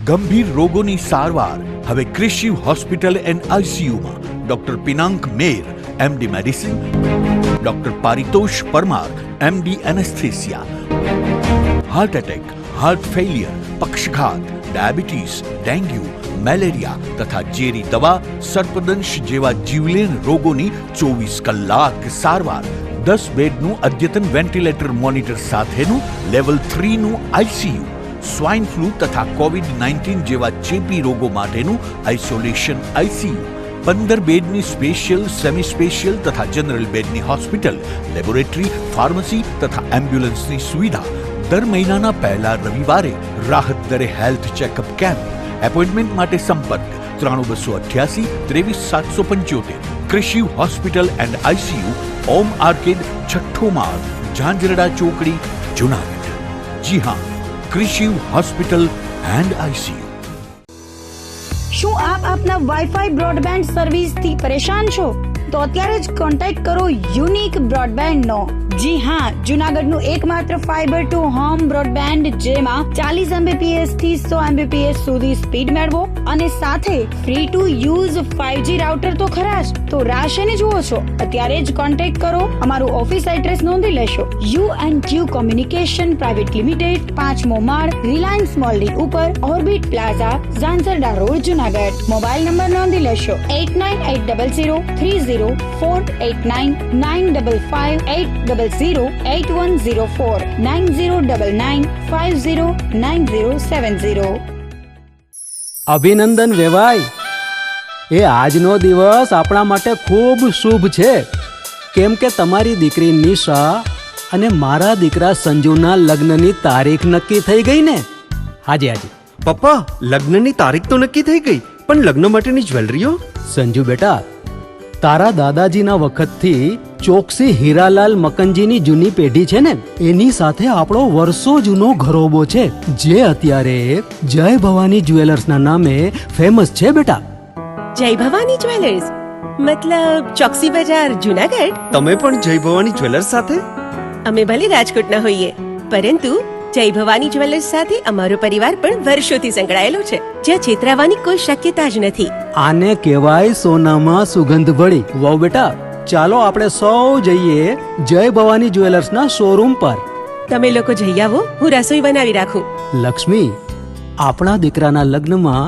ગંભીર રોગોની સારવાર હવે કૃષિ હોસ્પિટલ એન્ડ આઈસીયુમાં doctor Pinank Mer, MD medicine, doctor Paritosh Parmar, MD anaesthesia, heart attack, heart failure, પક્ષઘાત, ડાયાબિટીસ, ડેન્ગ્યુ, મેલેરિયા તથા ઝેરી દવા, સર્પદંશ જેવા જીવલેણ રોગોની 24 કલાક સારવાર, 10 બેડનું અદ્યતન વેન્ટિલેટર મોનિટર સાથેનું લેવલ 3નું આઈસીયુ, સ્વાઇન ફ્લૂ તથા કોવિડ-19 જેવા ચેપી રોગો માટેનું આઇસોલેશન આઈસીયુ, 15 બેડની સ્પેશિયલ, સેમી સ્પેશિયલ તથા જનરલ બેડની હોસ્પિટલ, લેબોરેટરી, ફાર્મસી તથા એમ્બ્યુલન્સની સુવિધા, દર મહિનાના પહેલા રવિવારે રાહત દરે હેલ્થ ચેકઅપ કેમ્પ. એપોઇન્ટમેન્ટ માટે સંપર્ક 9288 23775. કૃષિ hospital and ICU, Om arcade, છઠ્ઠો માળ, ઝાંઝરડા ચોકડી, જુનાગઢ. જી હા, કૃષિ હોસ્પિટલ એન્ડ આઈસીયુ. શું આપ આપના વાઈફાઈ બ્રોડબેન્ડ સર્વિસથી પરેશાન છો? તો અત્યારે જ કોન્ટેક્ટ કરો યુનિક બ્રોડબેન્ડ નો. જી હા, જુનાગઢનું એકમાત્ર ફાઈબર ટુ હોમ બ્રોડબેન્ડ, જેમાં 40 Mbps થી 100 Mbps સુધી સ્પીડ મેળવો અને સાથે free to use 5G router તો ખરા જ. તો રાહ શેની જુઓ છો? અત્યારે જ કોન્ટેક્ટ કરો. અમારું ઓફિસ એડ્રેસ નોંધી લેશો. U&Q કોમ્યુનિકેશન પ્રાઇવેટ લિમિટેડ, 5મો માળ, રિલાયન્સ મોલની ઉપર, orbit plaza, Zanzarda road, Junagadh. Mobile number નોંધી લેશો 89800304899558008104 9099509070. અભિનંદન વેવાય. એ આજનો દિવસ આપણા માટે ખૂબ શુભ છે, કેમ કે તમારી દીકરી નિશા અને મારા દીકરા સંજુના લગ્નની તારીખ નક્કી થઈ ગઈ ને. હાજી હાજી પપ્પા, લગ્નની તારીખ તો નક્કી થઈ ગઈ, પણ લગ્ન માટેની જ્વેલરીઓ? સંજુ બેટા, તારા દાદાજીના વખતથી ચોકસી હીરાલાલ મકનજીની જૂની પેઢી છે ને, એની સાથે આપણો વર્ષો જૂનો ઘરોબો છે, જે અત્યારે જય ભવાની જ્વેલર્સના નામે ફેમસ છે બેટા. જય ભવાની જ્વેલર્સ મતલબ ચોકસી બજાર, જુનાગઢ? તમે પણ જય ભવાની જ્વેલર્સ સાથે? અમે ભલે રાજકોટના હોઈએ, પરંતુ જય ભવાની જ્વેલર્સ સાથે અમારો પરિવાર પણ વર્ષોથી સંકળાયેલો છે, જ્યાં છેતરાવાની કોઈ શક્યતા જ નથી. આને કહેવાય સોનામાં સુગંધ ભળી. વાવ બેટા, ચાલો આપણે સૌ જઈએ જય ભવાની જ્વેલર્સના શોરૂમ પર. તમે લોકો જઈ આવો, હું રસોઈ બનાવી રાખું. લક્ષ્મી, આપણા દીકરાના લગ્નમાં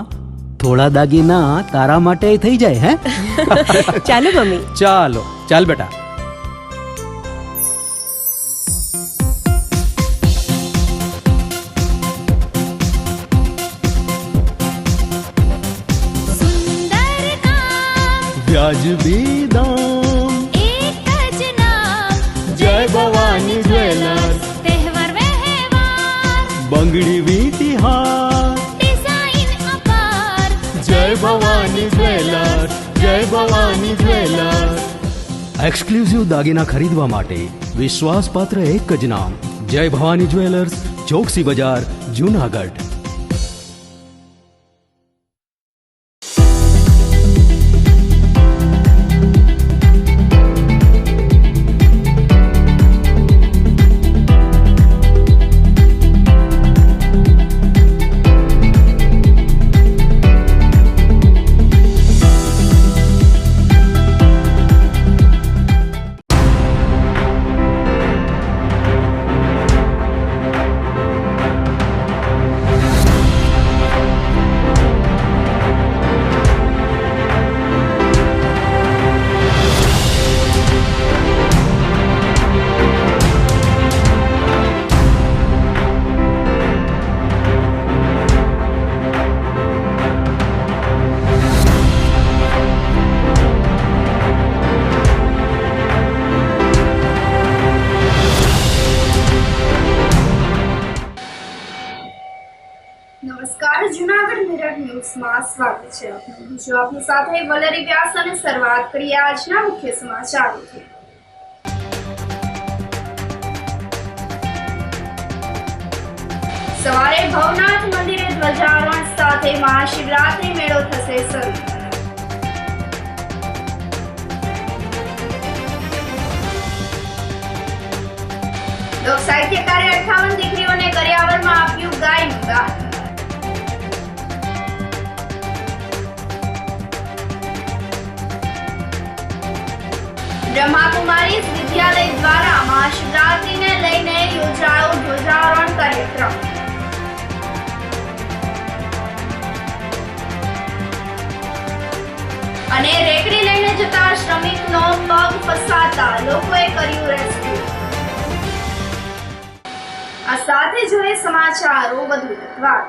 થોડા દાગીના તારા માટે થઈ જાય. હે ચાલો મમ્મી. ચાલો ચાલ બેટા. વ્યાજબી દામ, એક જ નામ, જય ભવાની જ્વેલર્સ. તહેવાર વ્યવહાર, બંગડી વીંટી હાર, ડિઝાઇન અપાર, જય ભવાની જ્વેલર્સ, જય ભવાની જ્વેલર્સ. એક્સક્લુઝિવ દાગીના ખરીદવા માટે વિશ્વાસપાત્ર એક જ નામ, જય ભવાની જ્વેલર્સ, ચોકસી બજાર, જુનાગઢ. નમસ્કાર, જુનાગઢ મિરર ન્યૂઝમાં સ્વાગત છે આપનું. જો આપની સાથે વલેરી વ્યાસ અને શરૂઆત કરીએ આજના મુખ્ય સમાચારોથી. સવારે ભવનાથ મંદિરે ધ્વજારોહણ સાથે મહાશિવરાત્રી મેળો થશે શરૂ. લોક સાહિત્યકારે 58 દીકરીઓને કરિયાવરમાં આપ્યું ગાયનું દાન. બ્રહ્માકુમારી વિદ્યાલય દ્વારા મહાશિવરાત્રીને લઈને યોજાયો ધ્વજારોહણ કાર્યક્રમ. અને રેકડી લઈને જતા શ્રમિકનો પગ ફસાતા લોકોએ કર્યું રેસ્ક્યુ. આ સાથે જોઈએ સમાચારો વધુ વિગતવાર.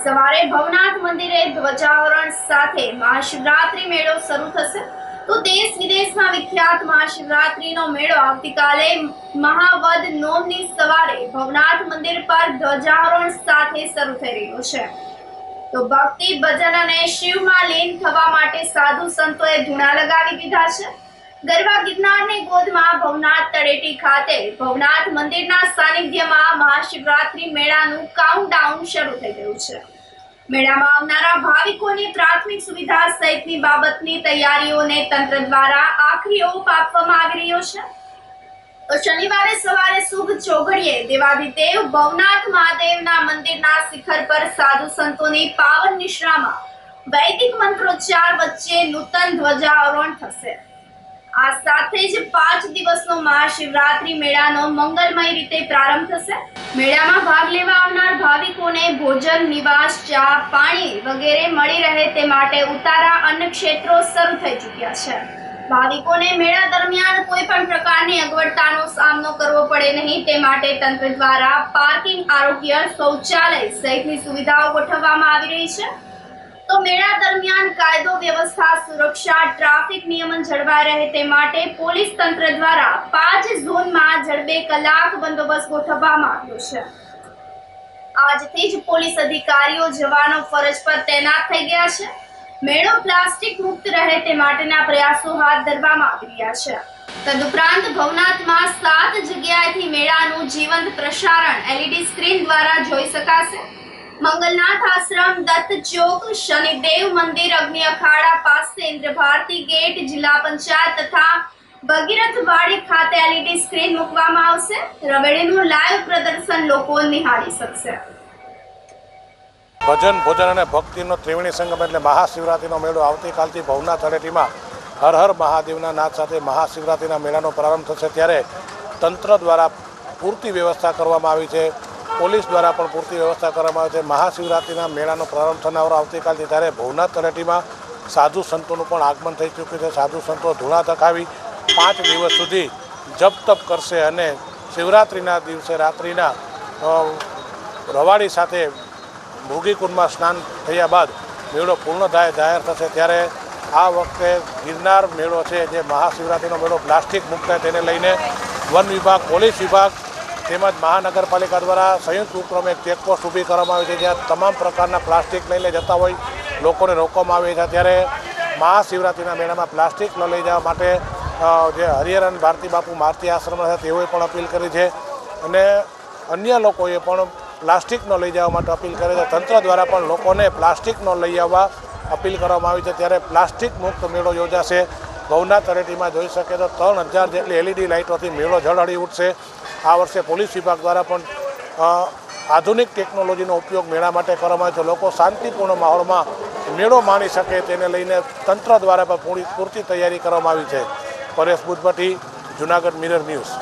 સવારે ભવનાથ મંદિરે ધ્વજારોહણ સાથે મહાશિવરાત્રી મેળો શરૂ થશે. તો દેશ વિદેશમાં વિખ્યાત મહાશિવરાત્રીનો મેળો આવતીકાલે મહાવદ નોમની સવારે ભવનાથ મંદિર પર ધ્વજારોહણ સાથે શરૂ થઈ રહ્યો છે. તો ભક્તિ ભજન અને શિવમાં લીન થવા માટે સાધુ સંતોએ ધૂણા લગાવી દીધા છે. ગરવા ગિરનારની ગોદમાં ભવનાથ તળેટી ખાતે ભવનાથ મંદિરના સાનિધ્યમાં મહાશિવરાત્રી મેળાનું કાઉન્ટડાઉન શરૂ થઈ ગયું છે. મેળામાં આવનારા ભાવિકોની પ્રાથમિક સુવિધા સહિતની બાબતની તૈયારીઓને તંત્ર દ્વારા આખરી ઓપ આપવામાં આવી રહ્યો છે. તો શનિવારે સવારે શુભ ચોઘડીએ દેવાધિદેવ ભવનાથ મહાદેવના મંદિરના શિખર પર સાધુ સંતોની પાવન નિશ્રામાં વૈદિક મંત્રોચ્ચાર વચ્ચે નૂતન ધ્વજારોહણ થશે. આ સાથે જ 5 દિવસનો મહાશિવરાત્રી મેળાનો મંગલમય રીતે પ્રારંભ થશે. મેળામાં ભાગ લેવા આવનાર ભાવિકોને ભોજન, નિવાસ, ચા, પાણી વગેરે મળી રહે તે માટે ઉતારા અન્ન ક્ષેત્રો શરૂ થઈ ચૂક્યા છે. ભાવિકોને મેળા દરમિયાન કોઈ પણ પ્રકારની અગવડતાનો સામનો કરવો પડે નહીં તે માટે તંત્ર દ્વારા પાર્કિંગ, આરોગ્ય, શૌચાલય સહિતની સુવિધાઓ ગોઠવવામાં આવી રહી છે. તો મેળા દરમિયાન કાયદો વ્યવસ્થા, સુરક્ષા, ટ્રાફિક નિયમન જળવાઈ રહે તે માટે પોલીસ તંત્ર દ્વારા 5 ઝોનમાં જડબે કલાક બંદોબસ્ત ગોઠવવામાં આવ્યો છે. આજથી જ પોલીસ અધિકારીઓ, જવાનો ફરજ પર તૈનાત થઈ ગયા છે. મેળો પ્લાસ્ટિક મુક્ત રહે તે માટેના પ્રયાસો હાથ ધરવામાં આવી રહ્યા છે. તદુપરાંત ભવનાથમાં 7 જગ્યાએથી મેળાનું જીવંત પ્રસારણ LED સ્ક્રીન દ્વારા જોઈ શકાશે. મંગલનાથ આશ્રમ, દત્ત ચોક, શનિદેવ મંદિર, અગ્નિ અખાડા પાસે, ઇન્દ્ર ભારતી ગેટ, જિલ્લા પંચાયત તથા ભગીરથવાડી ખાતે LED સ્ક્રીન મૂકવામાં આવશે. રવેડીનું લાઈવ પ્રદર્શન લોકો નિહાળી શકશે. ભજન, ભોજન અને ભક્તિનો ત્રિવેણી સંગમ એટલે મહાશિવરાત્રિનો મેળો આવતીકાલથી ભવનાથ તળેટીમાં હર હર મહાદેવના નાદ સાથે મહાશિવરાત્રિના મેળાનો પ્રારંભ થશે. ત્યારે તંત્ર દ્વારા પૂરતી વ્યવસ્થા કરવામાં આવી છે. પોલીસ દ્વારા પણ પૂરતી વ્યવસ્થા કરવામાં આવી છે. મહાશિવરાત્રિના મેળાનો પ્રારંભ થનારો આવતીકાલથી ત્યારે ભવનાથ તળેટીમાં સાધુ સંતોનું પણ આગમન થઈ ચૂક્યું છે. સાધુ સંતો ધૂણા થકાવી 5 દિવસ સુધી જપ તપ કરશે અને શિવરાત્રિના દિવસે રાત્રિના રવાડી સાથે ભોગીકુંડમાં સ્નાન થયા બાદ મેળો પૂર્ણ જાહેર થશે. ત્યારે આ વખતે ગિરનાર મેળો છે જે મહાશિવરાત્રિનો મેળો પ્લાસ્ટિક મુક્ત તેને લઈને વન વિભાગ, પોલીસ વિભાગ તેમજ મહાનગરપાલિકા દ્વારા સંયુક્ત ઉપક્રમે એક ચેકપોસ્ટ ઊભી કરવામાં આવી છે જ્યાં તમામ પ્રકારના પ્લાસ્ટિક લઈને જતા હોય લોકોને રોકવામાં આવે છે. ત્યારે મહાશિવરાત્રિના મેળામાં પ્લાસ્ટિક ન લઈ જવા માટે જે હરિહરન ભારતી બાપુ મારતી આશ્રમ છે તેઓએ પણ અપીલ કરી છે અને અન્ય લોકોએ પણ પ્લાસ્ટિક ન લઈ જવા માટે અપીલ કરે છે. તંત્ર દ્વારા પણ લોકોને પ્લાસ્ટિક ન લઈ આવવા અપીલ કરવામાં આવી છે. ત્યારે પ્લાસ્ટિક મુક્ત મેળો યોજાશે. ભવનાથ તળેટીમાં જોઈ શકે તો 3000 જેટલી LED લાઇટોથી મેળો ઝળહળી ઉઠશે. આ વર્ષે પોલીસ વિભાગ દ્વારા પણ આધુનિક ટેકનોલોજીનો ઉપયોગ મેળા માટે કરવામાં આવે છે. લોકો શાંતિપૂર્ણ માહોલમાં મેળો માણી શકે તેને લઈને તંત્ર દ્વારા પણ પૂરતી તૈયારી કરવામાં આવી છે. Paresh Buddhbhatti, Junagadh mirror news.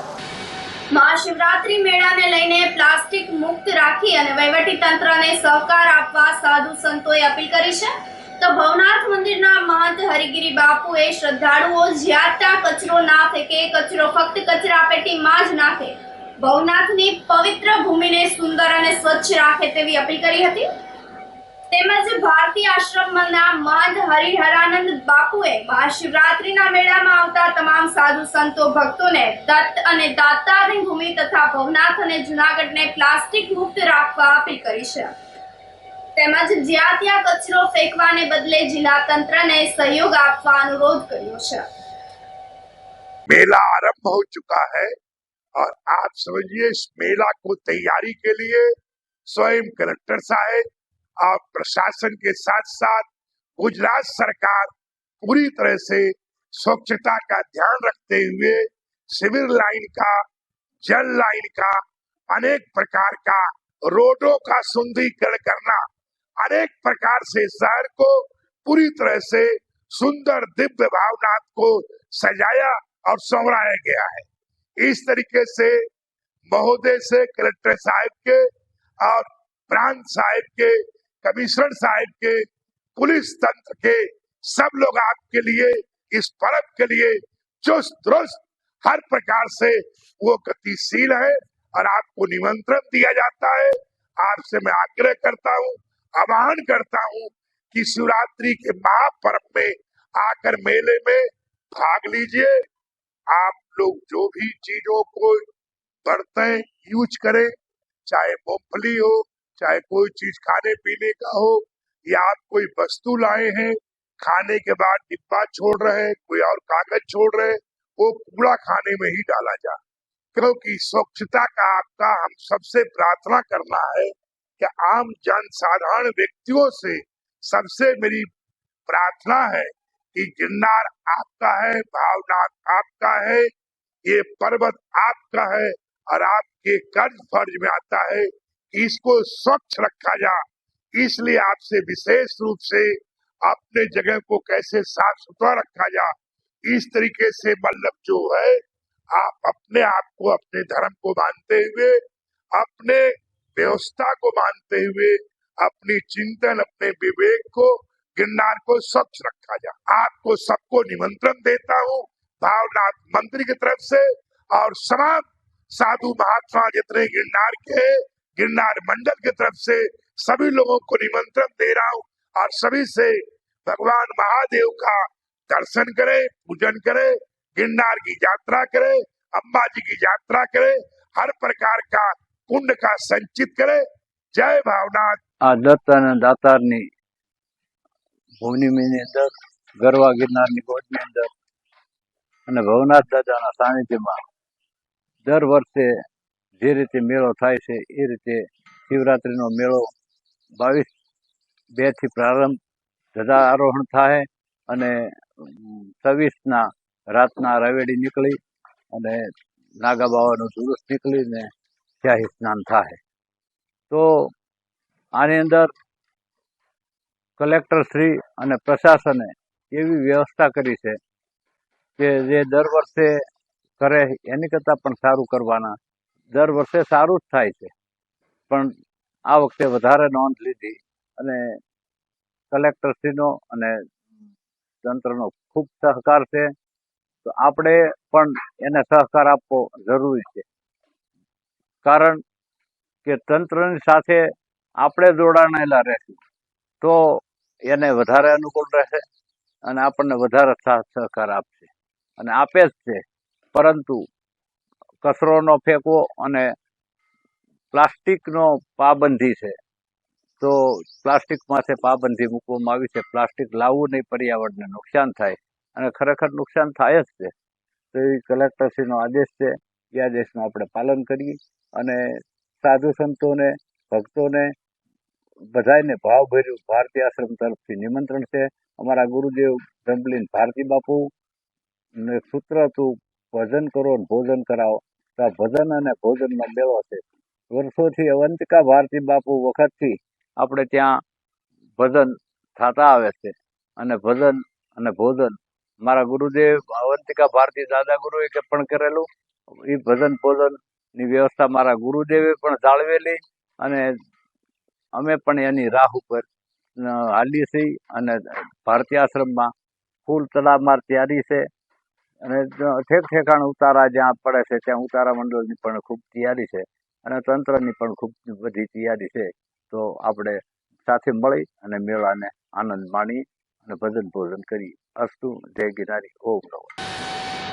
મહાશિવરાત્રી મેળાને લઈને પ્લાસ્ટિક મુક્ત રાખી અને વહીવટી તંત્રને સહકાર આપવા સાધુ સંતોએ અપીલ કરી છે. તો ભવનાથ મંદિરના મહંત હરિગીરી બાપુએ શ્રદ્ધાળુઓ જ્યાં ત્યાં કચરો ના ફેંકે, કચરો ફક્ત કચરા પેટીમાં જ નાખે, ભવનાથની પવિત્ર ભૂમિને સુંદર અને સ્વચ્છ રાખે તેવી અપીલ કરી હતી. તેમજ ભારતી આશ્રમના મહંત હરિહરાનંદ બાપુએ મહાશિવરાત્રીના મેળામાં આવતા તમામ સાધુ સંતો ભક્તોને દત્ત અને દાતારની ભૂમિ તથા ભવનાથ અને જૂનાગઢને પ્લાસ્ટિક મુક્ત રાખવા અપીલ કરી છે. તેમજ જ્યાં ત્યાં કચરો ફેંકવાને બદલે જિલ્લા તંત્રને સહયોગ આપવા અનુરોધ કર્યો છે. मेला आरंभ हो चुका है और आप समझिए इस मेला को तैयारी के लिए स्वयं कलेक्टर साहब और प्रशासन के साथ साथ गुजरात सरकार पूरी तरह से स्वच्छता का ध्यान रखते हुए सिविल लाइन का, जल लाइन का, अनेक प्रकार का रोडों का सुंदरीकरण करना, अनेक प्रकार से शहर को पूरी तरह से सुंदर दिव्य भावनाथ को सजाया और संवराया गया है। इस तरीके से महोदय से कलेक्टर साहब के और प्रांत साहब के, कमिश्नर साहब के, पुलिस तंत्र के सब लोग आपके लिए इस पर्व के लिए चुस्त दुरुस्त हर प्रकार से वो गतिशील है और आपको निमंत्रण दिया जाता है। आपसे मैं आग्रह करता हूँ, आह्वान करता हूँ कि शिवरात्रि के महापर्व में आकर मेले में भाग लीजिए। आप लोग जो भी चीजों को बर्तन यूज करें, चाहे मूंगफली हो, चाहे कोई चीज खाने पीने का हो, या आप कोई वस्तु लाए हैं, खाने के बाद डिब्बा छोड़ रहे हैं, कोई और कागज छोड़ रहे हैं, वो कूड़ा खाने में ही डाला जाए, क्योंकि स्वच्छता का आपका हम सबसे प्रार्थना करना है कि आम जन साधारण व्यक्तियों से सबसे मेरी प्रार्थना है कि गिरनार आपका है, भावनाथ आपका है, ये पर्वत आपका है और आपके कर्ज फर्ज में आता है कि इसको स्वच्छ रखा जाए। इसलिए आपसे विशेष रूप से अपने जगह को कैसे साफ सुथरा रखा जाए, इस तरीके से मतलब जो है आप अपने आप को, अपने धर्म को मानते हुए, अपने व्यवस्था को मानते हुए, अपनी चिंतन, अपने विवेक को, गिरनार को स्वच्छ रखा जाए। आपको सबको निमंत्रण देता हूँ भावनाथ मंदिर की तरफ से और तमाम साधु महात्मा जितने गिरनार के, गिरनार मंडल की तरफ से सभी लोगों को निमंत्रण दे रहा हूँ और सभी से भगवान महादेव का दर्शन करे, पूजन करे, गिरनार की यात्रा करे, अम्बा जी की यात्रा करे, हर प्रकार का पुण्य का संचित करे। जय भावनाथ। આ દત્ત અને દાતારની ભૂમિની અંદર ગરવા ગિરનારની ગોદની અંદર અને ભવનાથ દાદાના સાનિધ્યમાં દર વર્ષે જે રીતે મેળો થાય છે એ રીતે શિવરાત્રિનો મેળો 22/2 થી પ્રારંભ, ધજારોહણ થાય અને 26ના રાતના રવેડી નીકળી અને નાગા બાવાનું જુલુસ નીકળીને શાહી સ્નાન થાય। તો આની અંદર કલેક્ટર શ્રી અને પ્રશાસને એવી વ્યવસ્થા કરી છે કે જે દર વર્ષે કરે એની કરતાં પણ સારું કરવાના, દર વર્ષે સારું જ થાય છે પણ આ વખતે વધારે નોંધ લીધી અને કલેક્ટરશ્રીનો અને તંત્રનો ખૂબ સહકાર છે। તો આપણે પણ એને સહકાર આપવો જરૂરી છે, કારણ કે તંત્રની સાથે આપણે જોડાયેલા રહેશું તો એને વધારે અનુકૂળ રહેશે અને આપણને વધારે સાથ સહકાર આપશે અને આપે જ છે। પરંતુ કચરો ન ફેંકવો અને પ્લાસ્ટિકનો પાબંધી છે, તો પ્લાસ્ટિક માથે પાબંધી મૂકવામાં આવી છે। પ્લાસ્ટિક લાવવું નહીં, પર્યાવરણને નુકસાન થાય અને ખરેખર નુકસાન થાય જ છે। તો એ કલેક્ટરશ્રીનો આદેશ છે, એ આદેશનું આપણે પાલન કરીએ અને સાધુ સંતોને, ભક્તોને બધાને ભાવભર્યું ભારતી આશ્રમ તરફથી નિમંત્રણ છે। અમારા ગુરુદેવ જંબલીન ભારતી બાપુ ને સૂત્ર હતું ભજન કરો ને ભોજન કરાવો, તો આ ભજન અને ભોજનનો મેળો છે। વર્ષોથી અવંતિકા ભારતી બાપુ વખતથી આપણે ત્યાં ભજન થતા આવે છે અને ભજન અને ભોજન મારા ગુરુદેવ અવંતિકા ભારતી દાદા ગુરુએ પણ કરેલું। એ ભજન ભોજનની વ્યવસ્થા મારા ગુરુદેવે પણ જાળવેલી અને અમે પણ એની રાહ ઉપર હાલીએ છીએ અને ભારતી આશ્રમમાં ફૂલ તડામાર તૈયારી છે અને ઠેક ઠેકાણ ઉતારા જ્યાં પડે છે ત્યાં ઉતારા મંડળની પણ ખૂબ તૈયારી છે અને તંત્રની પણ ખૂબ બધી તૈયારી છે। તો આપણે સાથે મળી અને મેળાને આનંદ માણી અને ભજન ભોજન કરીએ। અસ્તુ, જય ગિરનારી, ઓમ નમઃ।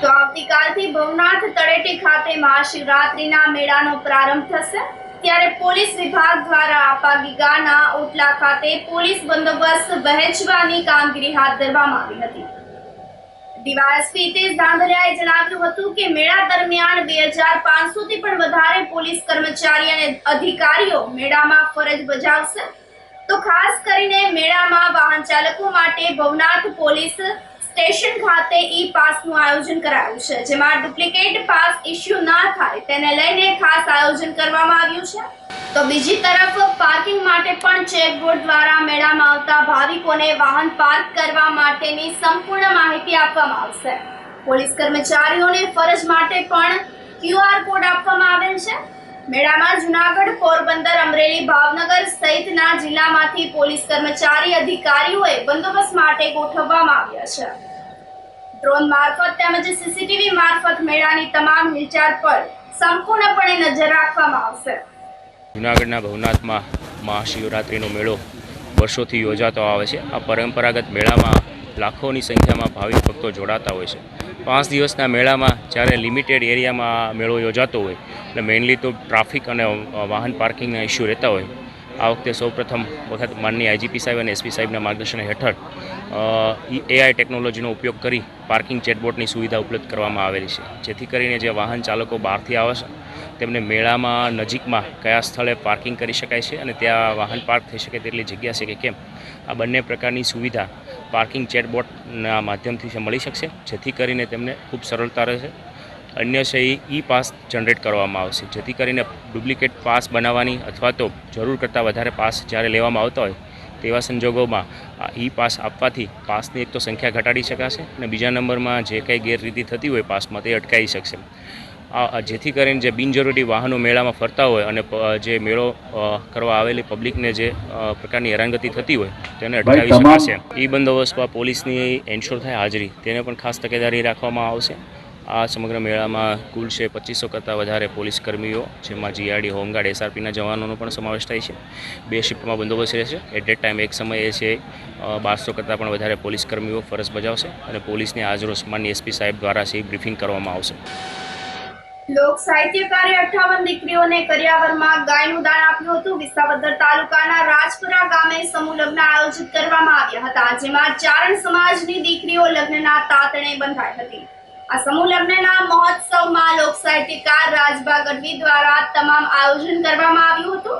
તો આવતીકાલથી ભવનાથ તળેટી ખાતે મહાશિવરાત્રિના મેળાનો પ્રારંભ થશે, ત્યારે પોલીસ વિભાગ દ્વારા આપાગીગાના ઓટલા ખાતે પોલીસ બંદોબસ્ત વહેંચવાની કામગીરી હાથ ધરવામાં આવી હતી। ડીવાયએસપી હિતેશ ધાંધલિયાએ જણાવ્યું હતું કે મેળા દરમિયાન 2500 થી પણ વધારે પોલીસ કર્મચારી અને અધિકારીઓ મેળામાં ફરજ બજાવશે। તો ખાસ કરીને મેળામાં વાહન ચાલકો માટે ભવનાથ પોલીસ સ્ટેશન ખાતે ઈ પાસનું આયોજન કરાયું છે, જેમાં ડુપ્લિકેટ પાસ ઇસ્યુ ન થાય તેને લઈને ખાસ આયોજન કરવામાં આવ્યું છે। તો બીજી તરફ પાર્કિંગ માટે પણ ચેકબોર્ડ દ્વારા મેળામાં આવતા ભાવિકોને વાહન પાર્ક કરવા માટેની સંપૂર્ણ માહિતી આપવામાં આવશે। પોલીસ કર્મચારીઓને ફરજ માટે પણ QR કોડ આપવામાં આવેલ છે. મેળામાં જુનાગઢ, પોરબંદર, અમરેલી, ભાવનગર સહિતના જિલ્લામાંથી પોલીસ કર્મચારી અધિકારીઓએ બંદોબસ્ત માટે ગોઠવવામાં આવ્યા છે. ડ્રોન મારફત તેમજ CCTV મારફત મેળાની તમામ હિલચાલ પર સંપૂર્ણપણે નજર રાખવામાં આવશે. જૂનાગઢના ભવનાથમાં મહાશિવરાત્રિનો મેળો વર્ષોથી યોજાતો આવે છે. આ પરંપરાગત મેળામાં લાખોની સંખ્યામાં ભાવિક ભક્તો જોડાતા હોય છે. 5 દિવસના મેળામાં જ્યારે લિમિટેડ એરિયામાં મેળો યોજાતો હોય એટલે મેઇનલી તો ટ્રાફિક અને વાહન પાર્કિંગના ઇસ્યુ રહેતા હોય. આ વખતે સૌપ્રથમ વખત માનનીય IGP સાહેબ અને SP સાહેબના માર્ગદર્શન હેઠળ AI ટેકનોલોજીનો ઉપયોગ કરી પાર્કિંગ ચેટબોટની સુવિધા ઉપલબ્ધ કરવામાં આવેલી છે, જેથી કરીને જે વાહન ચાલકો બહારથી આવે છે તેમને મેળામાં નજીકમાં કયા સ્થળે પાર્કિંગ કરી શકાય છે અને ત્યાં વાહન પાર્ક થઈ શકે તેટલી જગ્યા છે કે કેમ, આ બંને પ્રકારની સુવિધા પાર્કિંગ ચેટબોટના માધ્યમથી મળી શકશે, જેથી કરીને તેમને ખૂબ સરળતા રહેશે. અન્ય છે પાસ જનરેટ કરવામાં આવશે, જેથી કરીને ડુપ્લિકેટ પાસ બનાવવાની અથવા તો જરૂર કરતાં વધારે પાસ જ્યારે લેવામાં આવતા હોય તેવા સંજોગોમાં પાસ આપવાથી પાસની એક તો સંખ્યા ઘટાડી શકાશે અને બીજા નંબરમાં જે કંઈ ગેરરીતિ થતી હોય પાસમાં તે અટકાવી શકશે. જેથી કરીને જે બિનજરૂરી વાહનો મેળામાં ફરતા હોય અને જે મેળો કરવા આવેલી પબ્લિકને જે પ્રકારની હેરાનગતિ થતી હોય તેને અટકાવી શકાશે. બંદોબસ્તમાં પોલીસની એન્શ્યોર થાય હાજરી તેને પણ ખાસ તકેદારી રાખવામાં આવશે. આ સમગ્ર મેળામાં કુલ છે 2500 કરતાં વધારે પોલીસ કર્મીઓ, જેમાં GRD, હોમગાર્ડ, SRPના જવાનોનો પણ સમાવેશ થાય છે. 2 શિફ્ટમાં બંદોબસ્ત રહેશે. એટ ધેટ ટાઈમ એક સમયે છે 1200 કરતાં પણ વધારે પોલીસ કર્મીઓ ફરજ બજાવશે અને પોલીસની આજરોજ માનનીય SP સાહેબ દ્વારા છે બ્રીફિંગ કરવામાં આવશે. લોક સાહિત્યકારે 58 દીકરીઓને કરિયાવરમાં ગાયનું દાન આપ્યું હતું. વિસાવદર તાલુકાના રાજપુરા ગામે સમૂહ લગ્ન આયોજિત કરવામાં આવ્યા હતા, જેમાં ચારણ સમાજની દીકરીઓ લગ્નના તાતણે બંધાઈ હતી. આ સમૂહ લગ્નના મહોત્સવમાં લોક સાહિત્યકાર રાજભા ગઢવી દ્વારા તમામ આયોજન કરવામાં આવ્યું હતું.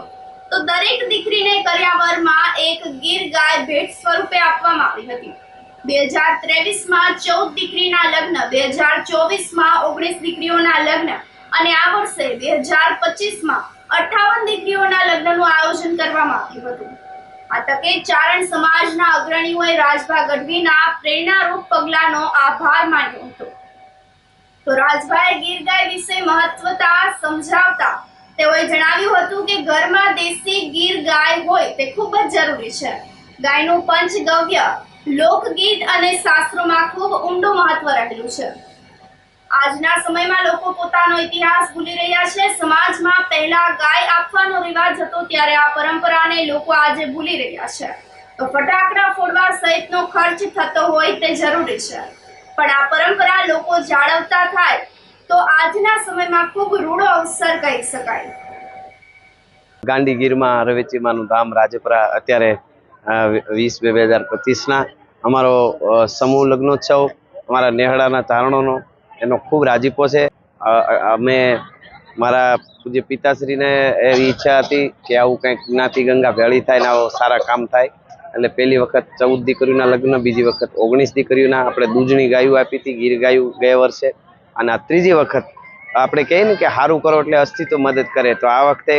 તો દરેક દીકરીને કરિયાવરમાં એક ગીર ગાય ભેટ સ્વરૂપે આપવામાં આવી હતી. 2023માં 14 દીકરીના લગ્ન, 2024માં 19 દીકરીઓના લગ્ન અને આ વર્ષે 2025માં 58 દીકરીઓના લગ્નનું આયોજન કરવામાં આવ્યું હતું. આ તકે ચારણ સમાજના અગ્રણીઓએ રાજભા ગઢવીના પ્રેરણારૂપ પગલાંનો આભાર માન્યો હતો. તો રાજભાઈએ ગીર ગાય વિશે મહત્વતા સમજાવતા તેઓએ જણાવ્યું હતું કે ઘરમાં દેશી ગીર ગાય હોય તે ખૂબ જ જરૂરી છે. ગાયનું પંચગવ્ય, લોકગીત અને શાસ્ત્રોમાં ખૂબ ઊંડું મહત્વ રહેલું છે. આજના સમયમાં લોકો પોતાનો ઇતિહાસ ભૂલી રહ્યા છે. સમાજમાં પહેલા ગાય આપવાનો રિવાજ હતો, ત્યારે આ પરંપરાને લોકો આજે ભૂલી રહ્યા છે. તો ફટાકડા ફોડવા સહિતનો ખર્ચ થતો હોય તે જરૂરી છે, પણ આ પરંપરા લોકો જાળવતા થાય તો આજના સમયમાં ખૂબ રૂડો અવસર કહી શકાય. ગાંધીગીરમાં રવેચીમાનું ધામ રાજપરા અત્યારે 20/2/2025ના અમારો સમૂહ લગ્નોત્સવ, અમારા નેહડાના તારણોનો એનો ખૂબ રાજીપો છે. અમે મારા પૂજ્ય પિતાશ્રીને એવી ઈચ્છા હતી કે આવું કંઈક જ્ઞાતિ ગંગા ભેળી થાય ને આવો સારા કામ થાય, એટલે પહેલી વખત 14 દીકરીઓના લગ્ન, બીજી વખત 19 દીકરીઓના આપણે દૂધની ગાયું આપી હતી, ગીર ગાયું ગયા વર્ષે, અને આ ત્રીજી વખત આપણે કહીએ ને કે સારું કરો એટલે અસ્તિત્વ મદદ કરે, તો આ વખતે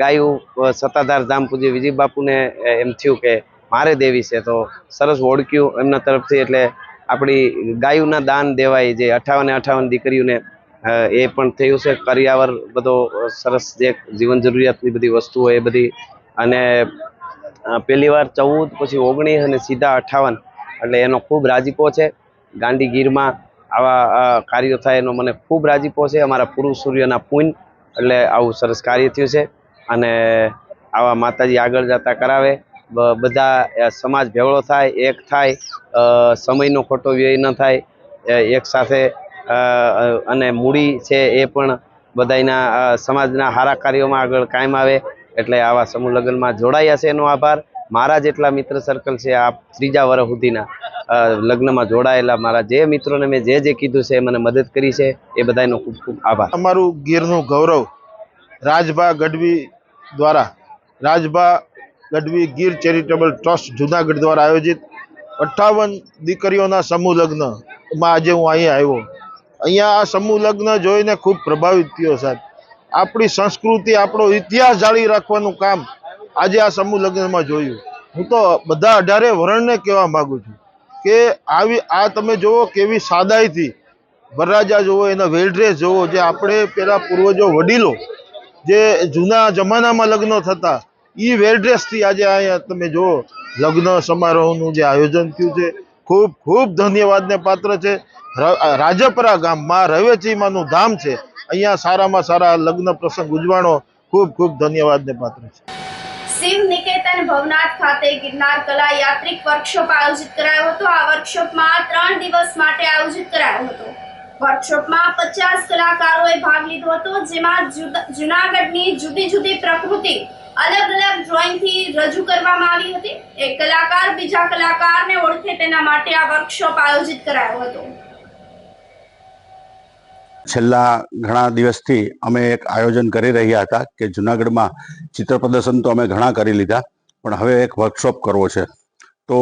ગાયું સત્તાધાર ધામ પૂજ્ય વિજય બાપુને એમ થયું કે મારે દેવી છે, તો સરસ ઓળખ્યું એમના તરફથી, એટલે આપણી ગાયુંના દાન દેવાય જે 58 દીકરીઓને એ પણ થયું છે. કરિયાવર બધો સરસ જે જીવન જરૂરિયાતની બધી વસ્તુ હોય એ બધી, અને પહેલી વાર 14 પછી 19 અને સીધા 58, એટલે એનો ખૂબ રાજીપો છે. ગાંધીગીરમાં આવા કાર્યો થાય એનો મને ખૂબ રાજીપો છે. અમારા પૂર્વ સૂર્યના પુણ્ય એટલે આવું સરસ કાર્ય થયું છે, અને આવા માતાજી આગળ જતા કરાવે, બધા સમાજ ભેગો થાય, એક થાય, સમયનો ખોટો વ્યય ન થાય, એક સાથે અને મૂડી છે એ પણ બધાના સમાજના સારા કાર્યોમાં આગળ કાયમ આવે, એટલે આવા સમૂહ લગ્નમાં જોડાયા છે એનો આભાર. મારા જેટલા મિત્ર સર્કલ છે આ 3જા વર્ષ સુધીના લગ્નમાં જોડાયેલા મારા જે મિત્રોને મેં જે કીધું છે મને મદદ કરી છે, એ બધાનો ખૂબ ખૂબ આભાર. અમારું ગીરનું ગૌરવ રાજભા ગઢવી દ્વારા, રાજભા ગઢવી ગીર ચેરિટેબલ ટ્રસ્ટ જુનાગઢ દ્વારા આયોજિત 58 દીકરીઓના સમૂહ લગ્નમાં આજે હું અહીંયા આવ્યો. અહીંયા આ સમૂહ લગ્ન જોઈને ખૂબ પ્રભાવિત થયો સાહેબ. આપણી સંસ્કૃતિ, આપણો ઇતિહાસ જાળવી રાખવાનું કામ આજે આ સમૂહ લગ્નમાં જોયું. હું તો બધા 18 વર્ણને કહેવા માગું છું કે આ તમે જુઓ કેવી સાદાઈથી વરરાજા જોવો, એના વેલડ્રેસ જોવો, જે આપણે પેલા પૂર્વજો વડીલો જે જૂના જમાનામાં લગ્નો થતા એ વેલડ્રેસથી આજે અહીંયા તમે જુઓ લગ્ન સમારોહનું જે આયોજન થયું છે, ખૂબ ખૂબ ધન્યવાદને પાત્ર છે. રાજપરા ગામ માં રવેચીમાનું ધામ છે, અહીંયા સારામાં સારા લગ્ન પ્રસંગ ઉજવાણો ખૂબ ખૂબ ધન્યવાદને પાત્ર છે. શિવ નિકેતન ભવનાથ ખાતે ગિરનાર કલા યાત્રિક વર્કશોપ આયોજિત કરાયો હતો. આ વર્કશોપમાં 3 દિવસ માટે આયોજિત કરાયો હતો. વર્કશોપમાં 50 કલાકારોએ ભાગ લીધો હતો, જેમાં જૂનાગઢની જુદી જુદી પ્રકૃતિ અલગ અલગ ડ્રોઈંગથી રજૂ કરવામાં આવી હતી. એક કલાકાર બીજા કલાકારને ઓળખે તેના માટે આ વર્કશોપ આયોજિત કરાયો હતો. છેલ્લા ઘણા દિવસથી અમે એક આયોજન કરી રહ્યા હતા કે જુનાગઢમાં ચિત્ર પ્રદર્શન તો અમે ઘણા કરી લીધા, પણ હવે એક વર્કશોપ કરવો છે. તો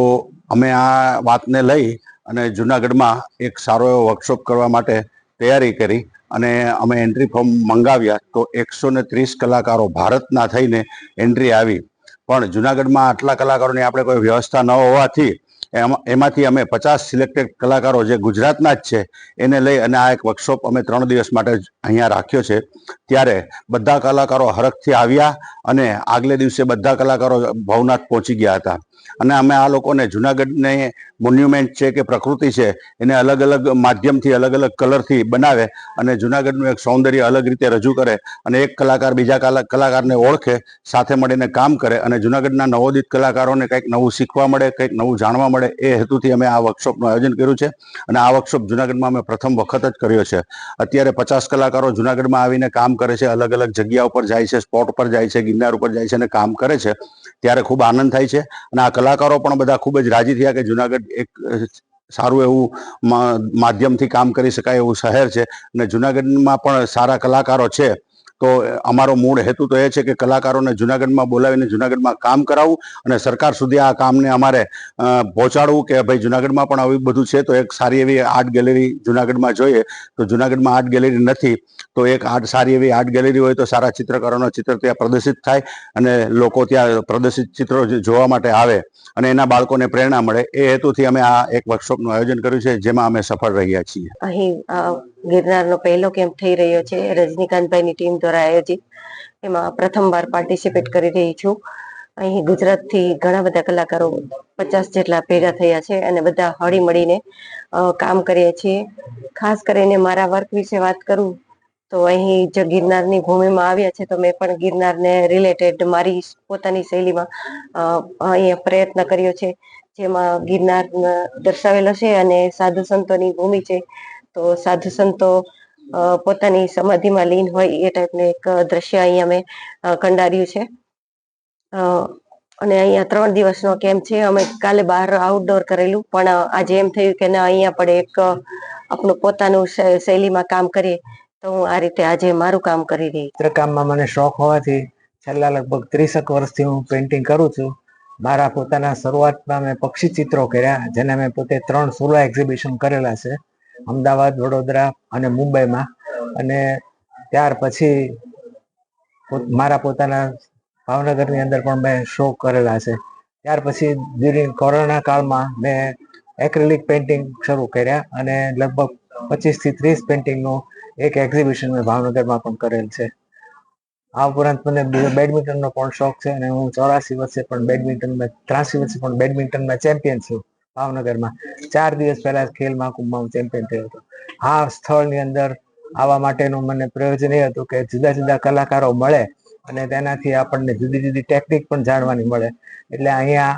અમે આ વાતને લઈ અને જુનાગઢમાં એક સારો એવો વર્કશોપ કરવા માટે તૈયારી કરી અને અમે એન્ટ્રી ફોર્મ મંગાવ્યા. તો 130 કલાકારો ભારતના થઈને એન્ટ્રી આવી, પણ જુનાગઢમાં આટલા કલાકારોની આપણે કોઈ વ્યવસ્થા ન હોવાથી એમાંથી અમે 50 સિલેક્ટેડ કલાકારો જે ગુજરાતના જ છે એને લઈ અને આ એક વર્કશોપ અમે 3 દિવસ માટે અહીંયા રાખ્યો છે. ત્યારે બધા કલાકારો હરખથી આવ્યા અને આગલે દિવસે બધા કલાકારો ભવનાથ પહોંચી ગયા હતા. અને અમે આ લોકોને જુનાગઢને મોન્યુમેન્ટ છે કે પ્રકૃતિ છે એને અલગ અલગ માધ્યમથી અલગ અલગ કલરથી બનાવે અને જુનાગઢનું એક સૌંદર્ય અલગ રીતે રજૂ કરે અને એક કલાકાર બીજા કલાકારને ઓળખે, સાથે મળીને કામ કરે અને જુનાગઢના નવોદિત કલાકારોને કંઈક નવું શીખવા મળે, કંઈક નવું જાણવા મળે, એ હેતુથી અમે આ વર્કશોપનું આયોજન કર્યું છે. અને આ વર્કશોપ જુનાગઢમાં અમે પ્રથમ વખત જ કર્યો છે. અત્યારે 50 કલાકારો જુનાગઢમાં આવીને કામ કરે છે, અલગ અલગ જગ્યા ઉપર જાય છે, સ્પોટ પર જાય છે, ગિરનાર ઉપર જાય છે અને કામ કરે છે. ત્યારે ખૂબ આનંદ થાય છે અને આ કલાકારો પણ બધા ખૂબ જ રાજી થયા કે જુનાગઢ એક સારું એવું માધ્યમથી કામ કરી શકાય એવું શહેર છે અને જુનાગઢમાં પણ સારા કલાકારો છે. તો અમારો મૂળ હેતુ તો એ છે કે કલાકારોને જુનાગઢમાં બોલાવીને જુનાગઢમાં કામ કરાવવું અને સરકાર સુધી આ કામને અમારે પહોંચાડવું કે ભાઈ જુનાગઢમાં પણ આવી બધું છે. તો એક સારી એવી આર્ટ ગેલેરી જુનાગઢમાં જોઈએ, તો જુનાગઢમાં આર્ટ ગેલેરી નથી, તો એક સારી એવી આર્ટ ગેલેરી હોય તો સારા ચિત્રકારોના ચિત્ર ત્યાં પ્રદર્શિત થાય અને લોકો ત્યાં પ્રદર્શિત ચિત્રો જોવા માટે આવે અને એના બાળકોને પ્રેરણા મળે. એ હેતુથી અમે આ એક વર્કશોપનું આયોજન કર્યું છે, જેમાં અમે સફળ રહ્યા છીએ. અહીં ગિરનારનો પહેલો કેમ્પ થઈ રહ્યો છે, રજનીકાંતભાઈની ટીમ દ્વારા આયોજિત. એમાં પ્રથમવાર પાર્ટિસિપેટ કરી રહી છું. અહીં ગુજરાતથી ઘણા બધા કલાકારો 50 જેટલા ભેગા થયા છે અને બધા હળી મળીને કામ કરીએ છીએ. ખાસ કરીને મારા વર્ક વિશે વાત કરું તો અહીં જે ગિરનારની ભૂમિમાં આવ્યા છે તો મેં પણ ગિરનારને રિલેટેડ મારી પોતાની શૈલીમાં અહીંયા પ્રયત્ન કર્યો છે, જેમાં ગિરનાર દર્શાવેલો છે અને સાધુ સંતોની ભૂમિ છે. તો સાધુ સંતો પોતાની સમાધિમાં લીન હોય એ ટાઈપનું એક દ્રશ્ય અહીંયા મેં કંડાર્યું છે. અને અહીંયા 3 દિવસનો કેમ્પ છે. અમે કાલે બહાર આઉટડોર કરેલું, પણ આજે એમ થયું કે ના, અહીંયા પણ એક આપણું પોતાનું શૈલીમાં કામ કરીએ, તો હું આ રીતે આજે મારું કામ કરી રહી. ચિત્રકામમાં મને શોખ હોવાથી છેલ્લા લગભગ 30 વર્ષથી હું પેઇન્ટિંગ કરું છું. મારા પોતાના શરૂઆતમાં મેં પક્ષી ચિત્રો કર્યા, જેને મેં પોતે 3 સોલો એક્ઝિબિશન કરેલા છે, અમદાવાદ, વડોદરા અને મુંબઈમાં. અને ત્યાર પછી મારા પોતાના ભાવનગરની અંદર પણ મેં શો કરેલા છે. ત્યાર પછી ડ્યુરિંગ કોરોના કાળમાં મેં એક્રેલિક પેઇન્ટિંગ શરૂ કર્યા અને લગભગ 25 થી 30 પેઇન્ટિંગનું એક એક્ઝિબિશન મેં ભાવનગરમાં પણ કરેલ છે. આ ઉપરાંત મને બેડમિન્ટનનો પણ શોખ છે અને હું 84 વર્ષે પણ 83 વર્ષે પણ બેડમિન્ટનમાં ચેમ્પિયન છું ભાવનગરમાં. 4 દિવસ પહેલા ખેલ મહાકુંભમાં હું ચેમ્પિયન થયો હતો. આ સ્થળની અંદર આવવા માટેનું મને પ્રયોજન એ હતું કે જુદા જુદા કલાકારો મળે અને તેનાથી આપણને જુદી જુદી ટેકનિક પણ જાણવાની મળે. એટલે અહીંયા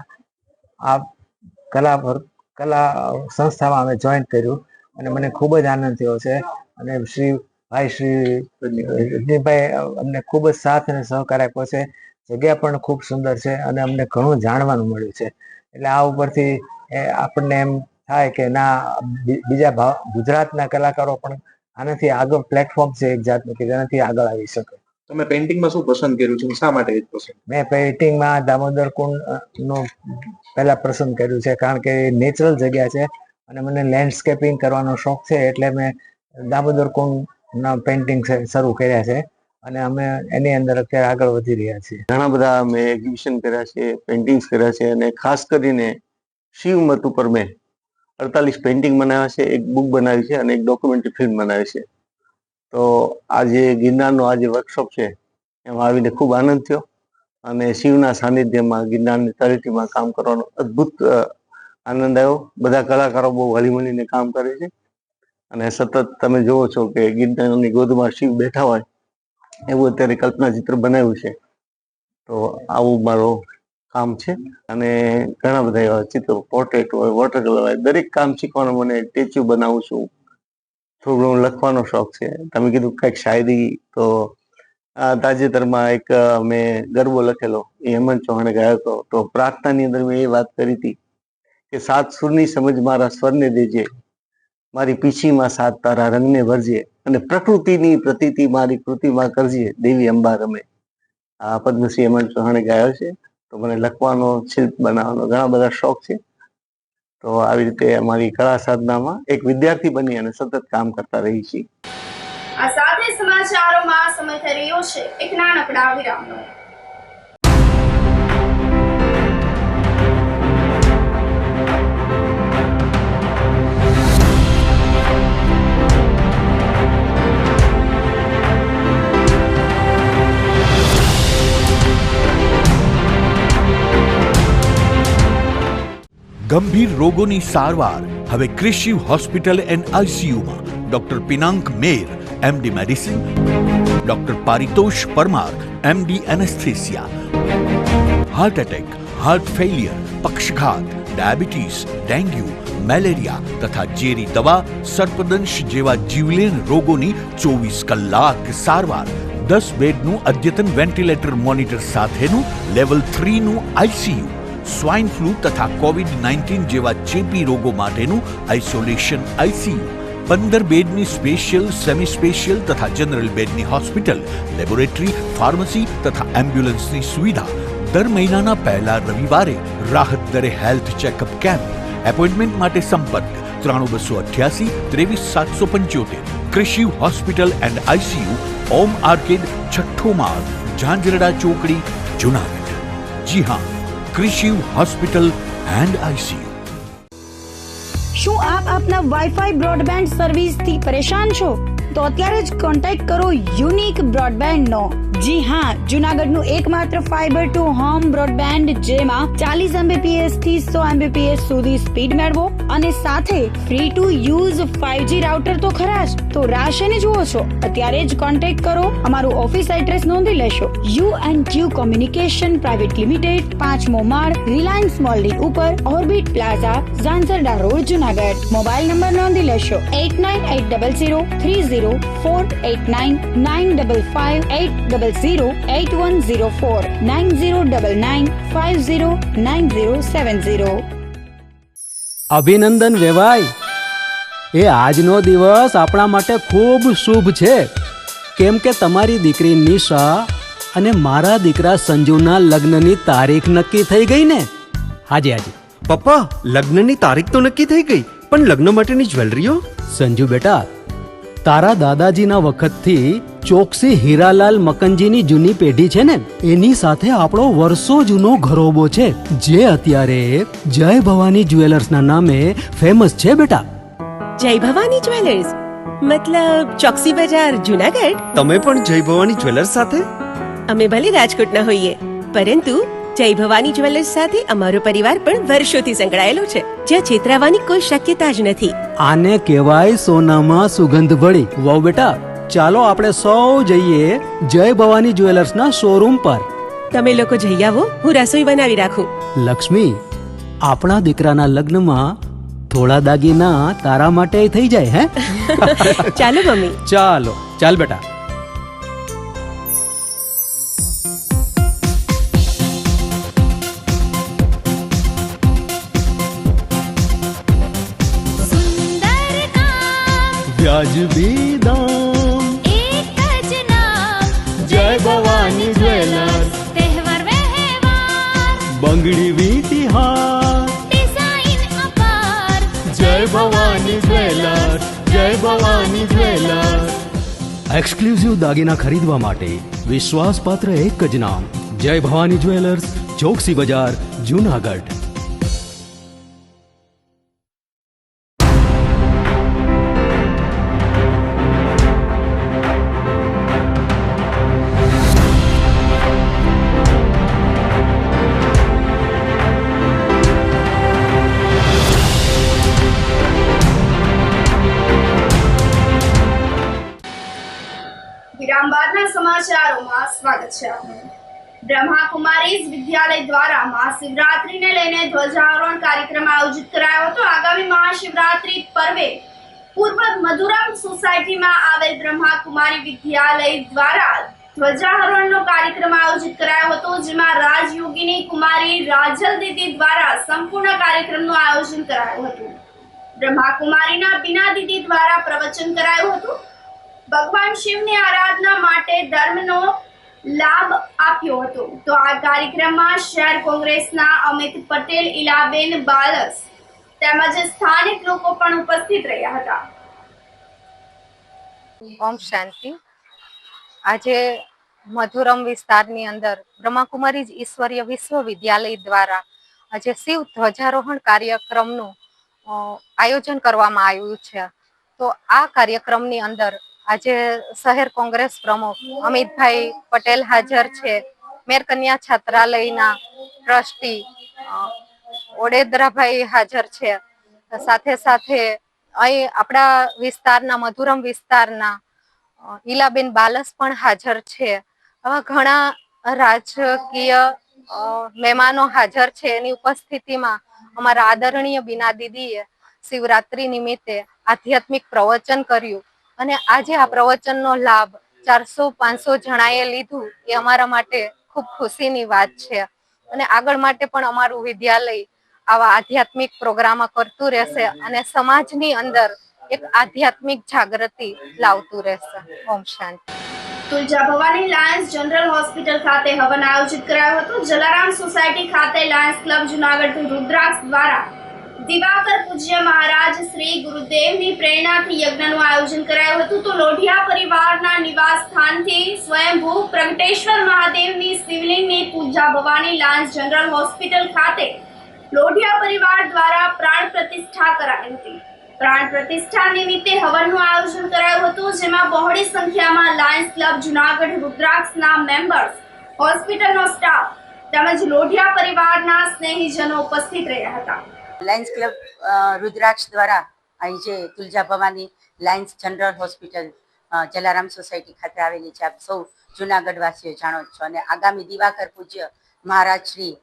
આ કલા સંસ્થામાં અમે જોઈન કર્યું અને મને ખૂબ જ આનંદ થયો છે. અને શ્રી રજનીભાઈ અમને ખૂબ જ સાથ અને સહકાર આપ્યો છે. જગ્યા પણ ખૂબ સુંદર છે અને અમને ઘણું જાણવાનું મળ્યું છે. એટલે આ ઉપરથી આપણને એમ થાય કે ના, બીજા ગુજરાતના કલાકારો પણ આનાથી આગળ પ્લેટફોર્મ છે એક જાતનું કે જેનાથી આગળ આવી શકે. તમે પેઇન્ટિંગમાં શું પસંદ કર્યું છે, શા માટે પસંદ? મેં પેઇન્ટિંગમાં દામોદર કુંડ નું પહેલા પસંદ કર્યું છે, કારણ કે નેચરલ જગ્યા છે અને મને લેન્ડસ્કેપિંગ કરવાનો શોખ છે. એટલે મેં દામોદર કુંડના પેઇન્ટિંગ શરૂ કર્યા છે અને અમે એની અંદર અત્યારે આગળ વધી રહ્યા છીએ. ઘણા બધા મેં એક્ઝિબિશન કર્યા છે, પેઇન્ટિંગ્સ કર્યા છે અને ખાસ કરીને શિવ મત ઉપર મેં 48 પેઇન્ટિંગ બનાવ્યા છે, એક બુક બનાવી છે અને એક ડોક્યુમેન્ટરી ફિલ્મ બનાવી છે. તો આજે ગિરનારનો આ જે વર્કશોપ છે એમાં આવીને ખૂબ આનંદ થયો અને શિવના સાનિધ્યમાં ગિરનારની તળેટીમાં કામ કરવાનો અદ્ભુત આનંદ આવ્યો. બધા કલાકારો બહુ હળીમળીને કામ કરે છે અને સતત તમે જોવો છો કે ગિરનારની ગોદમાં શિવ બેઠા હોય એવું અત્યારે કલ્પના ચિત્ર બનાવ્યું છે. તો આવું મારો કામ છે અને ઘણા બધા એવા ચિત્રો, પોર્ટ્રેટ હોય, વોટર કલર હોય, દરેક કામ શીખવાનો મને સ્ટેચ્યુ બનાવું છું. થોડું ઘણું લખવાનો શોખ છે. તમે કીધું કંઈક શાયરી, તો તાજેતરમાં એક મેં ગરબો લખેલો, એ હેમંત ચૌહાણે ગાયો હતો. તો પ્રાર્થનાની અંદર મેં એ વાત કરી હતી કે 7 સુરની સમજ મારા સ્વરને દેજે, મારી પીછીમાં 7 તારા રંગને ભરજે અને પ્રકૃતિની પ્રતીતિ મારી કૃતિમાં કરજે, દેવી અંબા રમે. આ પદ્મશ્રી હેમંત ચૌહાણે ગાયો છે. તો મને લખવાનો, શિલ્પ બનાવવાનો ઘણા બધા શોખ છે. તો આવી રીતે અમારી કળા સાધનામાં એક વિદ્યાર્થી બની અને સતત કામ કરતા રહી છીએ. આ સાથે સમાચારોમાં સમય થઈ રહ્યો છે એક નાનકડા વિરામનો. ગંભીર રોગોની સારવાર હવે કૃષિ હોસ્પિટલ એન્ડ આઈસીયુમાં doctor Pinank Mer, MD medicine, doctor Paritosh Parmar, MD anaesthesia, heart attack, heart failure, પક્ષઘાત, ડાયાબિટીસ, ડેન્ગ્યુ, મેલેરિયા તથા ઝેરી દવા, સર્પદંશ જેવા જીવલેણ રોગોની 24 કલાક સારવાર. 10 બેડનું અદ્યતન વેન્ટિલેટર મોનિટર સાથેનું લેવલ 3નું આઈસીયુ, સ્વાઇન ફ્લૂ તથા કોવિડ-19 જેવા ચેપી રોગો માટેનું આઇસોલેશન આઈસીયુ, 15 બેડની સ્પેશિયલ, સેમી સ્પેશિયલ તથા જનરલ બેડની હોસ્પિટલ, લેબોરેટરી, ફાર્મસી તથા એમ્બ્યુલન્સની સુવિધા. દર મહિનાના પહેલા રવિવારે રાહત દરે હેલ્થ ચેકઅપ કેમ્પ. એપોઇન્ટમેન્ટ માટે સંપર્ક 9288 23775. કૃષિ hospital and ICU, Om arcade, છઠ્ઠો માળ, ઝાંઝરડા ચોકડી, જુનાગઢ. જી હા, કૃષિ હોસ્પિટલ એન્ડ આઈસીયુ. શું આપ આપના વાઈફાઈ બ્રોડબેન્ડ સર્વિસથી પરેશાન છો? તો અત્યારે જ કોન્ટેક્ટ કરો યુનિક બ્રોડબેન્ડનો. જી હા, જુનાગઢનું એકમાત્ર ફાઈબર ટુ હોમ બ્રોડબેન્ડ, જેમાં 40 Mbps થી 100 Mbps સુધી સ્પીડ મેળવો અને સાથે free to use 5G router તો ખરા જ. તો રાહ શેની જુઓ છો? અત્યારે જ કોન્ટેક્ટ કરો. અમારું ઓફિસ એડ્રેસ નોંધી લેશો. U&Q કોમ્યુનિકેશન પ્રાઇવેટ લિમિટેડ, 5મો માળ, રિલાયન્સ મોલની ઉપર, orbit plaza, Zanzarda road, Junagadh. Mobile number નોંધી લેશો 8980030489 955 9099509070. અભિનંદન વેવાય. એ આજનો દિવસ આપણા માટે ખૂબ શુભ છે, કેમ કે તમારી દીકરી નિશા અને મારા દીકરા સંજુના લગ્નની તારીખ નક્કી થઈ ગઈ ને. હાજી. પપ્પા, લગ્નની તારીખ તો નક્કી થઈ ગઈ, પણ લગ્ન માટેની જ્વેલરીઓ? સંજુ બેટા, તારા દાદાજીના વખતથી ચોકસી હીરાલાલ મકનજીની જૂની પેઢી છે ને, એની સાથે આપણો વર્ષો જૂનો ઘરોબો છે, જે અત્યારે જય ભવાની જ્વેલર્સના નામે ફેમસ છે બેટા. જય ભવાની જ્વેલર્સ મતલબ ચોકસી બજાર, જુનાગઢ? તમે પણ જય ભવાની જ્વેલર્સ સાથે? અમે ભલે રાજકોટના હોઈએ, પરંતુ જય ભવાની જ્વેલર્સ સાથે અમારો પરિવાર પણ વર્ષોથી સંકળાયેલો છે, જ્યાં છેતરાવાની કોઈ શક્યતા જ નથી. આને કહેવાય સોનામાં સુગંધ ભળી. વાવ બેટા, ચાલો આપણે સૌ જઈએ જય ભવાની જ્વેલર્સના શોરૂમ પર. તમે લોકો જઈ આવો, હું રસોઈ બનાવી રાખું. લક્ષ્મી, આપણા દીકરાના લગ્નમાં થોડા દાગીના તારા માટે થઈ જાય. હે ચાલો મમ્મી. ચાલ બેટા. વ્યાજબી દામ, એક જ નામ, જય ભવાની જ્વેલર્સ. તહેવાર વ્યવહાર, બંગડી વીટી હાર, ડિઝાઇન અપાર, જય ભવાની જ્વેલર્સ, જય ભવાની જ્વેલર્સ. એક્સક્લુઝિવ દાગીના ખરીદવા માટે વિશ્વાસપાત્ર એક જ નામ, જય ભવાની જ્વેલર્સ, ચોકસી બજાર, જુનાગઢ. મહત્વના સમાચારોમાં સ્વાગત છે આપનું. બ્રહ્માકુમારીઝ વિદ્યાલય દ્વારા મહાશિવરાત્રીને લઈને ધ્વજારોહણ કાર્યક્રમ આયોજિત કરાયો હતો. આગામી મહાશિવરાત્રી પર્વે પૂર્વ મધુરમ સોસાયટીમાં આવેલ બ્રહ્માકુમારી વિદ્યાલય દ્વારા ધ્વજારોહણનો કાર્યક્રમ આયોજિત કરાયો હતો, જેમાં રાજયોગીની કુમારી રાજલ દીદી દ્વારા સંપૂર્ણ કાર્યક્રમનું આયોજન કરાયું હતું. બ્રહ્માકુમારીના બીના દીદી દ્વારા પ્રવચન કરાયું હતું. ભગવાન શિવની આરાધના માટે ધર્મનો લાભ આપ્યો હતો. તો આ કાર્યક્રમમાં શહેર કોંગ્રેસના અમિત પટેલ, ઇલાબેન બાલસ તેમજ સ્થાનિક લોકો પણ ઉપસ્થિત રહ્યા હતા. ઓમ શાંતિ. આજે મધુરમ વિસ્તારની અંદર બ્રહ્માકુમારી ઈશ્વરીય વિશ્વવિદ્યાલય દ્વારા આજે શિવ ધ્વજારોહણ કાર્યક્રમનું આયોજન કરવામાં આવ્યું છે. તો આ કાર્યક્રમની અંદર આજે શહેર કોંગ્રેસ પ્રમુખ અમિતભાઈ પટેલ હાજર છે, મેર કન્યા છાત્રાલયના ટ્રસ્ટી ઓડેદરાભાઈ હાજર છે, સાથે સાથે અહીં આપણા વિસ્તારના મધુરમ વિસ્તારના ઈલાબેન બાલસ પણ હાજર છે. આવા ઘણા રાજકીય મહેમાનો હાજર છે. એની ઉપસ્થિતિમાં અમારા આદરણીય બીના દીદીએ શિવરાત્રી નિમિત્તે આધ્યાત્મિક પ્રવચન કર્યું અને આજે આ પ્રવચનનો લાભ 400-500 જણાએ લીધું એ અમારા માટે ખૂબ ખુશીની વાત છે. અને આગળ માટે પણ અમારું વિદ્યાલય આવા આધ્યાત્મિક પ્રોગ્રામો કરતું રહેશે અને સમાજની અંદર એક આધ્યાત્મિક જાગૃતિ લાવતું રહેશે. ઓમ શાંતિ. Tulja Bhavani lions general hospital ખાતે હવન આયોજિત કરાયું હતું. જલારામ સોસાયટી ખાતે લાયન્સ ક્લબ જુનાગઢ રુદ્રાક્ષ દ્વારા દિવાકર પૂજ્ય મહારાજ શ્રી ગુરુદેવની પ્રેરણાથી યજ્ઞનું આયોજન કરાયું હતું. તો લોઢિયા પરિવારના નિવાસ સ્થાનથી સ્વયંભૂ પ્રગટેશ્વર મહાદેવની શિવલિંગની પૂજા ભવાની લાયન્સ જનરલ હોસ્પિટલ ખાતે લોઢિયા પરિવાર દ્વારા પ્રાણ પ્રતિષ્ઠા કરાઈ હતી. પ્રાણ પ્રતિષ્ઠા નિમિત્તે હવનનું આયોજન કરાયું હતું, જેમાં બહોળી સંખ્યામાં લાયન્સ ક્લબ જુનાગઢ રુદ્રાક્ષના મેમ્બર્સ, હોસ્પિટલનો સ્ટાફ તેમજ લોઢિયા પરિવારના સ્નેહીજનો ઉપસ્થિત રહ્યા હતા. લાયન્સ ક્લબ રુદ્રાક્ષ દ્વારા અહીં જે Tulja Bhavani lions general hospital Jalaram society ખાતે આવેલી છે, આપ સૌ જુનાગઢ વાસીઓ જાણો છો. અને આગામી દિવાકર પૂજ્ય મહારાજ શ્રી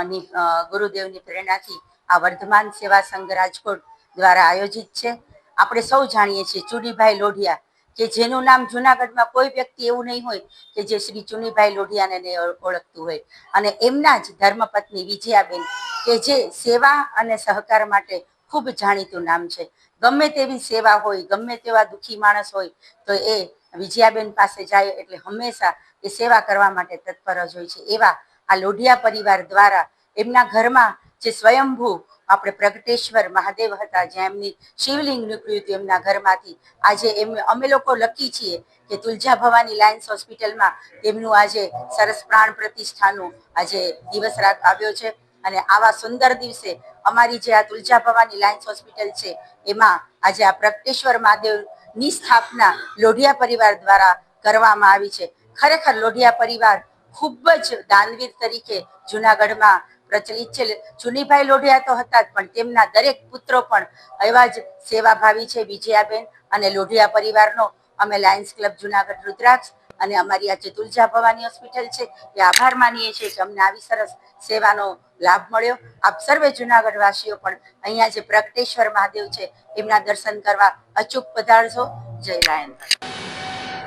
ની ગુરુદેવની પ્રેરણાથી આ વર્ધમાન સેવા સંઘ રાજકોટ દ્વારા આયોજિત છે. આપણે સૌ જાણીએ છીએ ચુનીભાઈ લોઢિયા, કે જેનું નામ જુનાગઢમાં કોઈ વ્યક્તિ એવું નહીં હોય કે જે શ્રી ચુનીભાઈ લોઢિયાને ઓળખતું હોય. અને એમના જ ધર્મપત્ની વિજયાબેન, કે જે સેવા અને સહકાર માટે ખૂબ જાણીતું નામ છે. ગમે તેવી સેવા હોય, ગમે તેવા દુઃખી માણસ હોય તો એ વિજયાબેન પાસે જાય એટલે હંમેશા એ સેવા કરવા માટે તત્પર જ હોય છે. એવા આ લોઢિયા પરિવાર દ્વારા એમના ઘરમાં જે સ્વયંભૂ આપણે પ્રગટેશ્વર મહાદેવ હતા, જ્યાં એમની શિવલિંગ નીકળ્યું હતું એમના ઘરમાંથી, આજે અમે લોકો લકી છીએ કે તુલજા ભવાની લાયન્સ હોસ્પિટલમાં તેમનું આજે સરસ પ્રાણ પ્રતિષ્ઠાનું આજે દિવસ રાત આવ્યો છે. અને આવા સુંદર દિવસે અમારી જે આ તુલજા ભવાની લાયન્સ હોસ્પિટલ છે એમાં આજે આ પ્રગટેશ્વર મહાદેવની સ્થાપના લોઢિયા પરિવાર દ્વારા કરવામાં આવી છે. ખરેખર લોઢિયા પરિવાર ખૂબ જ દાનવીર તરીકે જુનાગઢમાં પ્રચલિત છે. ચુનીભાઈ લોઢિયા તો હતા જ, પણ તેમના દરેક પુત્રો પણ એવા જ સેવાભાવી છે. વિજયાબેન અને લોઢિયા પરિવારનો અમે લાયન્સ ક્લબ જુનાગઢ રુદ્રાક્ષ અને અમારી આ જે તુલજા ભવાની હોસ્પિટલ છે એ આભાર માનીએ છીએ કે અમને આવી સરસ સેવાનો લાભ મળ્યો. આપ સર્વે જુનાગઢ વાસીઓ પણ અહીંયા જે પ્રગટેશ્વર મહાદેવ છે એમના દર્શન કરવા અચૂક પધારજો. જય લાયન.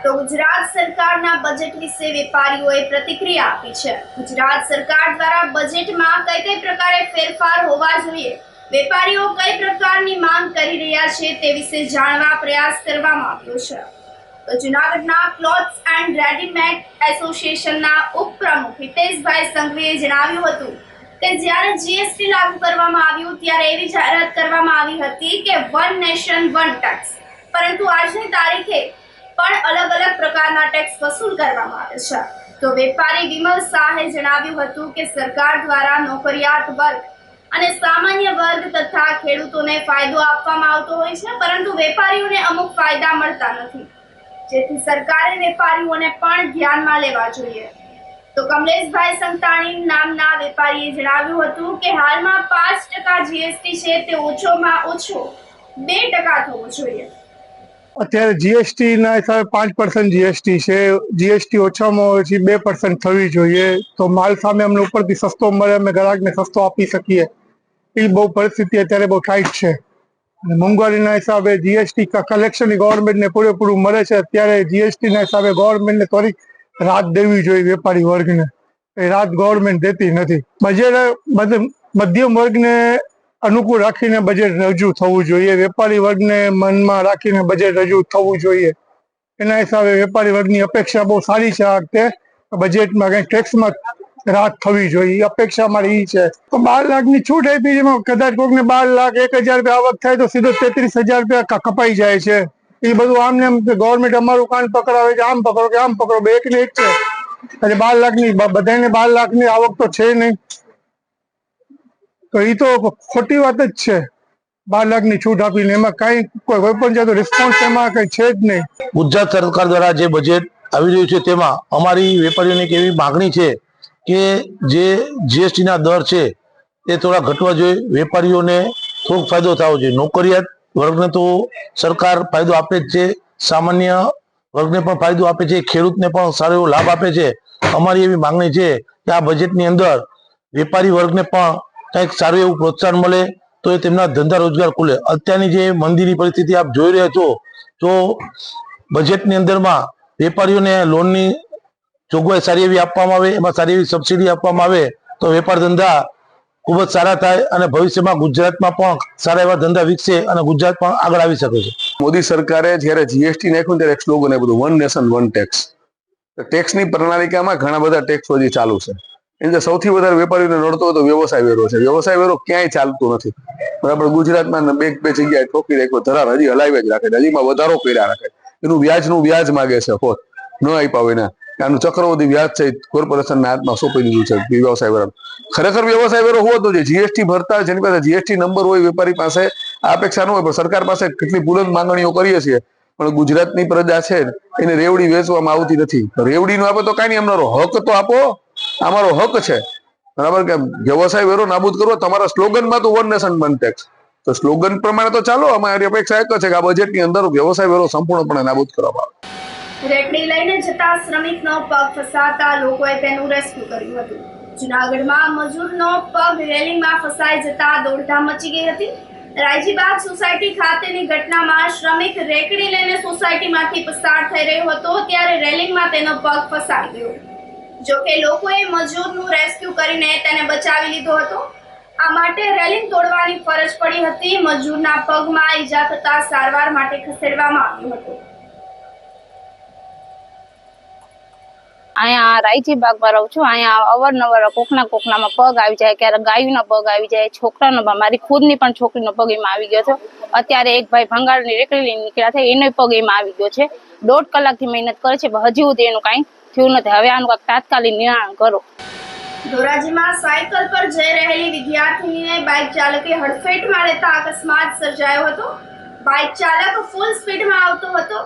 તો ગુજરાત સરકારના બજેટ વિશે વેપારીઓએ પ્રતિક્રિયા આપી છે. ગુજરાત સરકાર દ્વારા બજેટમાં કઈ પ્રકારે ફેરફાર હોવા જોઈએ, વેપારીઓ કઈ પ્રકારની માંગ કરી રહ્યા છે તે વિશે જાણવા પ્રયાસ કરવામાં આવ્યો છે. તો જુનાગઢના ક્લોથ્સ એન્ડ રેડીમેડ એસોસિએશનના ઉપપ્રમુખ હિતેશભાઈ સંઘવીએ જણાવ્યું હતું કે જ્યારે જીએસટી લાગુ કરવામાં આવ્યું ત્યારે એવી જાહેરાત કરવામાં આવી હતી કે વન નેશન વન ટેક્સ, પરંતુ આજની તારીખે પણ અલગ અલગ પ્રકારના ટેક્સ વસૂલ કરવામાં આવે છે. તો વેપારી વિમલ શાહે જણાવ્યું હતું કે સરકાર દ્વારા નોકરિયાત વર્ગ અને સામાન્ય વર્ગ તથા ખેડૂતોને ફાયદો આપવામાં આવતો હોય છે, પરંતુ વેપારીઓને અમુક ફાયદા મળતા નથી, જેથી સરકારે વેપારીઓને પણ ધ્યાનમાં લેવા જોઈએ. તો કમલેશભાઈ સંતાણી નામના વેપારીએ જણાવ્યું હતું કે હાલમાં 5% જીએસટી છે તે ઓછોમાં ઓછો 2% થવો જોઈએ. અત્યારે જીએસટી ના હિસાબે 5% જીએસટી છે. જીએસટી ઓછામાં ઓછી 2% થવી જોઈએ, તો માલ સામે અમને ઉપરથી સસ્તો મળે, અમે ગ્રાહકને સસ્તો આપી શકીએ. એ બહુ પરિસ્થિતિ અત્યારે બહુ ટાઈટ છે. અને મોંઘવારીના હિસાબે જીએસટી કલેક્શન ગવર્મેન્ટને પૂરેપૂરું મળે છે. અત્યારે જીએસટી ના હિસાબે ગવર્મેન્ટને થોડીક રાહત દેવી જોઈએ વેપારી વર્ગને. એ રાહત ગવર્મેન્ટ દેતી નથી. બજેટ મધ્યમ વર્ગને અનુકૂળ રાખીને બજેટ રજૂ થવું જોઈએ. વેપારી વર્ગને મનમાં રાખીને બજેટ રજૂ થવું જોઈએ. એના હિસાબે વેપારી વર્ગની અપેક્ષા બહુ સારી છે. આ વખતે બજેટમાં કંઈક ટેક્સમાં રાહત થવી જોઈએ, અપેક્ષા મારી એ છે. તો 12 લાખની છૂટ આપી, જેમાં કદાચ કોઈકને 12 લાખ 1,000 રૂપિયા આવક થાય તો સીધો 33,000 રૂપિયા કપાઈ જાય છે. એ બધું આમને આમ ગવર્મેન્ટ અમારું કાન પકડાવે કે આમ પકડો કે આમ પકડો, બે એક ને એક છે. એટલે 12 લાખની બધાને 12 લાખની આવક તો છે નહીં, તો એ તો ખોટી વાત જ છે. 12 લાખની છૂટ આપીને એમાં કઈ કોઈ પણ જાતનો રિસ્પોન્સ એમાં કઈ છે જ નહીં. ગુજરાત સરકાર દ્વારા જે બજેટ આવી રહ્યું છે તેમાં અમારી વેપારીઓની એક એવી માગણી છે કે જે જીએસટી ના દર છે તે થોડા ઘટવા જોઈએ. વેપારીઓને થોડોક ફાયદો થવો જોઈએ. નોકરિયાત વર્ગને તો સરકાર ફાયદો આપે જ છે, સામાન્ય વર્ગને પણ ફાયદો આપે છે, ખેડૂતને પણ સારો એવો લાભ આપે છે. અમારી એવી માંગણી છે કે આ બજેટની અંદર વેપારી વર્ગને પણ કંઈક સારું એવું પ્રોત્સાહન મળે તો એ તેમના ધંધા રોજગાર ખુલે. અત્યારની જે મંદીની પરિસ્થિતિ આપ જોઈ રહ્યા છો, તો બજેટની અંદરમાં વેપારીઓને લોનની જોગવાઈ સારી એવી આપવામાં આવે, એમાં સારી એવી સબસિડી આપવામાં આવે તો વેપાર ધંધા ખૂબ જ સારા થાય અને ભવિષ્યમાં ગુજરાતમાં પણ સારા એવા ધંધા વિકસે અને ગુજરાત પણ આગળ આવી શકે છે. મોદી સરકારે જ્યારે જીએસટી નાખ્યું ત્યારે એક સ્લોગન આપ્યું, વન નેશન વન ટેક્સ. ટેક્સની પ્રણાલિકામાં ઘણા બધા ટેક્સ હજી ચાલુ છે. એની સૌથી વધારે વેપારીઓને નડતો હોય તો વ્યવસાય વેરો છે. વ્યવસાય વેરો ક્યાંય ચાલતું નથી. બરાબર, ગુજરાતમાં બે જગ્યાએ ઠોકી રાખ્યો, ધરાર હજી હલાવ્યા જ રાખે, હજીમાં વધારો કર્યા રાખે. એનું વ્યાજ માગે છે, હોત ન આપ્યા હોય. આનું ચક્રવૃદ્ધિ વ્યાજ છે કોર્પોરેશનના હાથમાં સોંપી દીધું છે વ્યવસાય વેરો. ખરેખર વ્યવસાય વેરો હોવો જોઈએ. જીએસટી ભરતા જેની પાસે જીએસટી નંબર હોય વેપારી પાસે આ અપેક્ષા ન હોય, પણ સરકાર પાસે કેટલી બુલંદ માંગણીઓ કરીએ છીએ, પણ ગુજરાતની પ્રજા છે એને રેવડી વેચવામાં આવતી નથી. રેવડી નો આપે તો કઈ નહીં, અમારો હક તો આપો, અમારો હક છે. બરાબર, કે વ્યવસાય વેરો નાબૂદ કરવો તમારા સ્લોગનમાં તો વન નેશન વન ટેક્સ, તો સ્લોગન પ્રમાણે તો ચાલો. અમારી અપેક્ષા એક છે કે આ બજેટની અંદર વ્યવસાય વેરો સંપૂર્ણપણે નાબૂદ કરવામાં આવે. રેકડી લઈને જતા શ્રમિકનો પગ ફસાતા લોકોએ તેનું રેસ્ક્યુ કર્યું હતું. જૂનાગઢમાં મજૂરનો પગ રેલિંગમાં ફસાઈ જતા દોડધામ મચી ગઈ હતી. રાયજીબાગ સોસાયટી ખાતેની ઘટનામાં શ્રમિક રેકડી લઈને સોસાયટીમાંથી પસાર થઈ રહ્યો હતો, ત્યારે રેલિંગમાં તેનો પગ ફસાઈ ગયો. જોકે લોકોએ મજૂરનું રેસ્ક્યુ કરીને તેને બચાવી લીધો હતો. આ માટે રેલિંગ તોડવાની ફરજ પડી હતી. મજૂરના પગમાં ઈજા થતા સારવાર માટે ખસેડવામાં આવ્યો હતો. અહીંયા રાયજી બાગમાં રહું છું. અહીંયા અવારનવાર કોકનામાં પગ આવી જાય, ક્યારેક ગાયનો પગ આવી જાય, છોકરાનો, મારી ખુદની પણ છોકરીનો પગ એમાં આવી ગયો છે. અત્યારે એક ભાઈ ભંગારની રેકડી લઈને નીકળ્યા છે, એનો પગ એમાં આવી ગયો છે. 1.5 કલાકથી મહેનત કરે છે, હજી સુધી એનું કાંઈ થયું નથી. હવે આનું કાંઈક તાત્કાલિક નિર્ણય કરો. ધોરાજીમાં સાયકલ પર જઈ રહેલી વિદ્યાર્થીનીને બાઇક ચાલકે હડફેટમાં લેતા અકસ્માત સર્જાયો હતો. બાઇક ચાલક ફૂલ સ્પીડમાં આવતો હતો,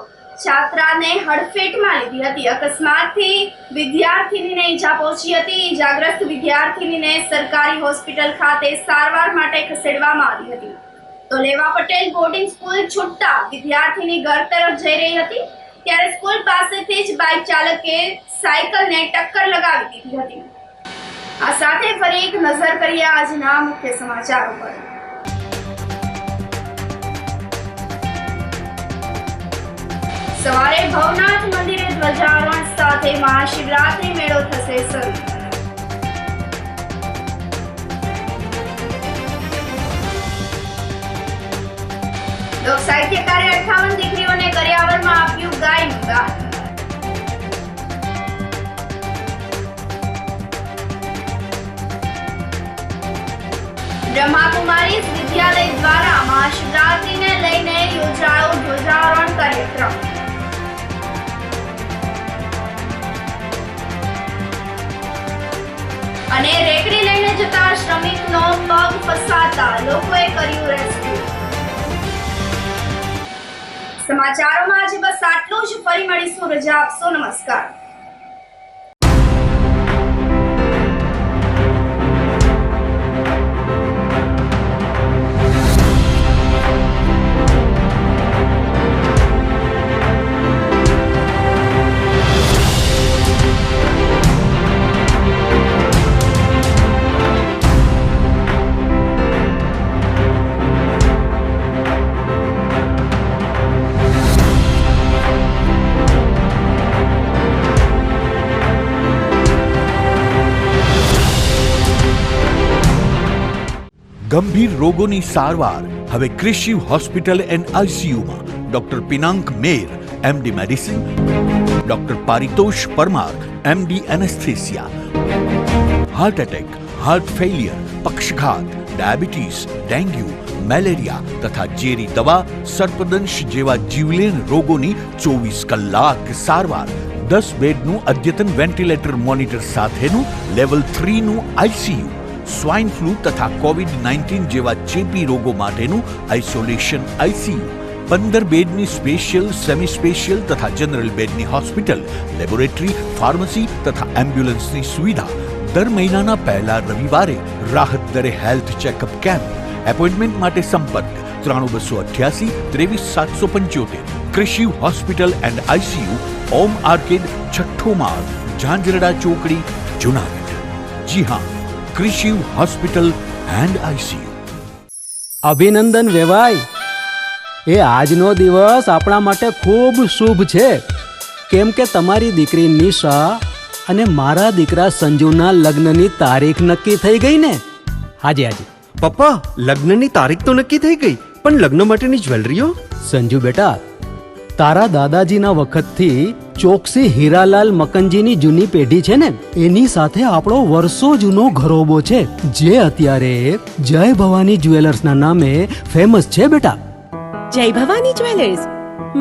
છાત્રાને હડફેટમાં લીધી હતી. અકસ્માતથી વિદ્યાર્થીનીને ઈજા પહોંચી હતી. ઈજાગ્રસ્ત વિદ્યાર્થીનીને સરકારી હોસ્પિટલ ખાતે સારવાર માટે ખસેડવામાં આવી હતી. તો લેવા પટેલ બોર્ડિંગ સ્કૂલ છૂટતા વિદ્યાર્થીની ઘર તરફ જઈ રહી હતી, ત્યારે સ્કૂલ પાસેથી જ બાઇક ચાલકે સાયકલને ટક્કર લગાવી દીધી હતી. આ સાથે ફરી એક નજર કરીએ આજના મુખ્ય સમાચારો પર. સવારે ભવનાથ મંદિરે ધ્વજારોહણ સાથે મહાશિવરાત્રી મેળો થશે શરૂ. લોક સાહિત્યકારે 58 દીકરીઓને કર્યાવરમાં આપ્યું ગાયનું દાન. બ્રહ્માકુમારી વિદ્યાલય દ્વારા મહાશિવરાત્રીને લઈને યોજાયો ધ્વજારોહણ કાર્યક્રમ. અને રેકડી લઈને જતા શ્રમિકનો પગ ફસાતા લોકોએ કર્યું રેસ્ક્યુ. સમાચારોમાં આજે બસ આટલું જ. ફરી મળીશું. રજા આપશો. નમસ્કાર. ગંભીર રોગોની સારવાર હવે કૃષિ હોસ્પિટલ એન્ડ આઈસીયુમાં doctor Pinank Mer MD medicine, doctor Paritosh Parmar MD anaesthesia, heart attack, heart failure, પક્ષઘાત, ડાયાબિટીસ, ડેન્ગ્યુ, મેલેરિયા તથા ઝેરી દવા, સર્પદંશ જેવા જીવલેણ રોગોની 24 કલાક સારવાર, 10 બેડનું અદ્યતન વેન્ટિલેટર મોનિટર સાથેનું લેવલ 3નું આઈસીયુ, સ્વાઇન ફ્લૂ તથા કોવિડ-19 જેવા ચેપી રોગો માટેનું આઇસોલેશન આઈસીયુ, 15 બેડની સ્પેશિયલ, સેમી સ્પેશિયલ તથા જનરલ બેડની હોસ્પિટલ, લેબોરેટરી, ફાર્મસી તથા એમ્બ્યુલન્સની સુવિધા, દર મહિનાના પહેલા રવિવારે રાહત દરે હેલ્થ ચેકઅપ કેમ્પ. એપોઇન્ટમેન્ટ માટે સંપર્ક 9288 23775. કૃષિ hospital and ICU, Om arcade, છઠ્ઠો માળ, ઝાંઝરડા ચોકડી, જુનાગઢ. જી હા, કૃષિ હોસ્પિટલ એન્ડ આઈસીયુ. અભિનંદન વેવાઈ, એ આજનો દિવસ આપણા માટે ખૂબ શુભ છે, કેમ કે તમારી દીકરી નિશા અને મારા દીકરા સંજુના લગ્નની તારીખ નક્કી થઈ ગઈ ને. હાજી હાજી પપ્પા, લગ્નની તારીખ તો નક્કી થઈ ગઈ, પણ લગ્ન માટેની જ્વેલરીઓ? સંજુ બેટા, તારા દાદાજીના વખતથી ચોકસી હીરાલાલ મકનજીની જૂની પેઢી છે ને, એની સાથે આપણો વર્ષો જૂનો ઘરોબો છે, જે અત્યારે જય ભવાની જ્વેલર્સના નામે ફેમસ છે બેટા. જય ભવાની જ્વેલર્સ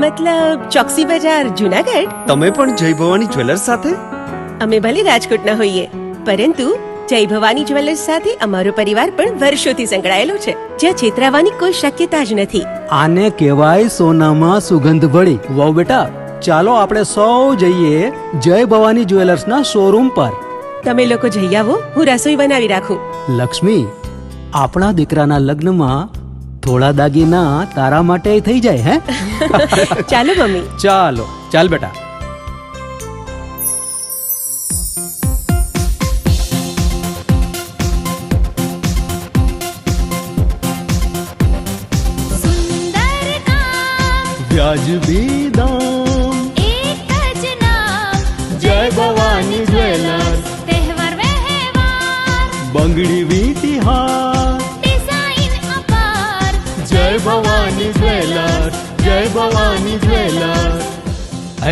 મતલબ ચોકસી બજાર, જુનાગઢ? તમે પણ જય ભવાની જ્વેલર્સ સાથે? અમે ભલે રાજકોટના હોઈએ, પરંતુ જય ભવાની જ્વેલર્સ સાથે અમારો પરિવાર પણ વર્ષોથી સંકળાયેલો છે, જ્યાં છેતરાવાની કોઈ શક્યતા જ નથી. આને કહેવાય સોનામાં સુગંધ ભળી. વાવ બેટા, ચાલો આપણે સૌ જઈએ જય ભવાની જ્વેલર્સના શોરૂમ પર. તમે લોકો જઈ આવો, હું રસોઈ બનાવી રાખું. લક્ષ્મી, આપણા દીકરાના લગ્નમાં થોડા દાગીના તારા માટે થઈ જાય હે? ચાલો મમ્મી. ચાલો ચાલ બેટા. વ્યાજબી દામ, એક જ નામ, જય ભવાની જ્વેલર્સ. તહેવાર વ્યવહાર, બંગડી વીટી હાર, ડિઝાઇન અપાર, જય ભવાની જ્વેલર્સ, જય ભવાની જ્વેલર્સ.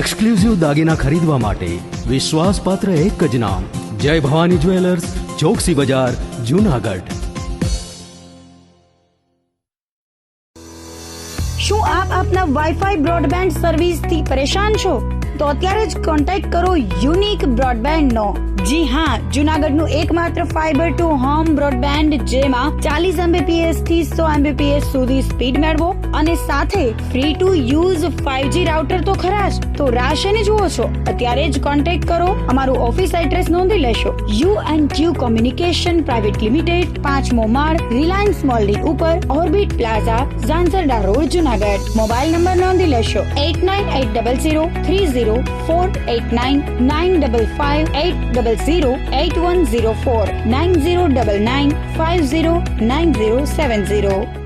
એક્સક્લુઝિવ દાગીના ખરીદવા માટે વિશ્વાસપાત્ર એક જ નામ, જય ભવાની જ્વેલર્સ, ચોકસી બજાર, જુનાગઢ. શું આપ આપના વાઈફાઈ બ્રોડબેન્ડ સર્વિસથી પરેશાન છો? તો અત્યારે જ કોન્ટેક્ટ કરો યુનિક બ્રોડબેન્ડ નો. જી હા, જુનાગઢનું એકમાત્ર ફાઈબર ટુ હોમ બ્રોડબેન્ડ, જેમાં 40 Mbps થી 100 Mbps સુધી સ્પીડ મેળવો અને સાથે free to use 5G router તો ખરા જ. તો રાહ શેને જુઓ છો? અત્યારે જ કોન્ટેક્ટ કરો. અમારું ઓફિસ એડ્રેસ નોંધી લેશો. U&Q કોમ્યુનિકેશન પ્રાઇવેટ લિમિટેડ, 5મો માળ, રિલાયન્સ મોલની ઉપર, orbit plaza, Zanzarda road, Junagadh. Mobile number નોંધી લેશો 89803040899558008104 9099509070.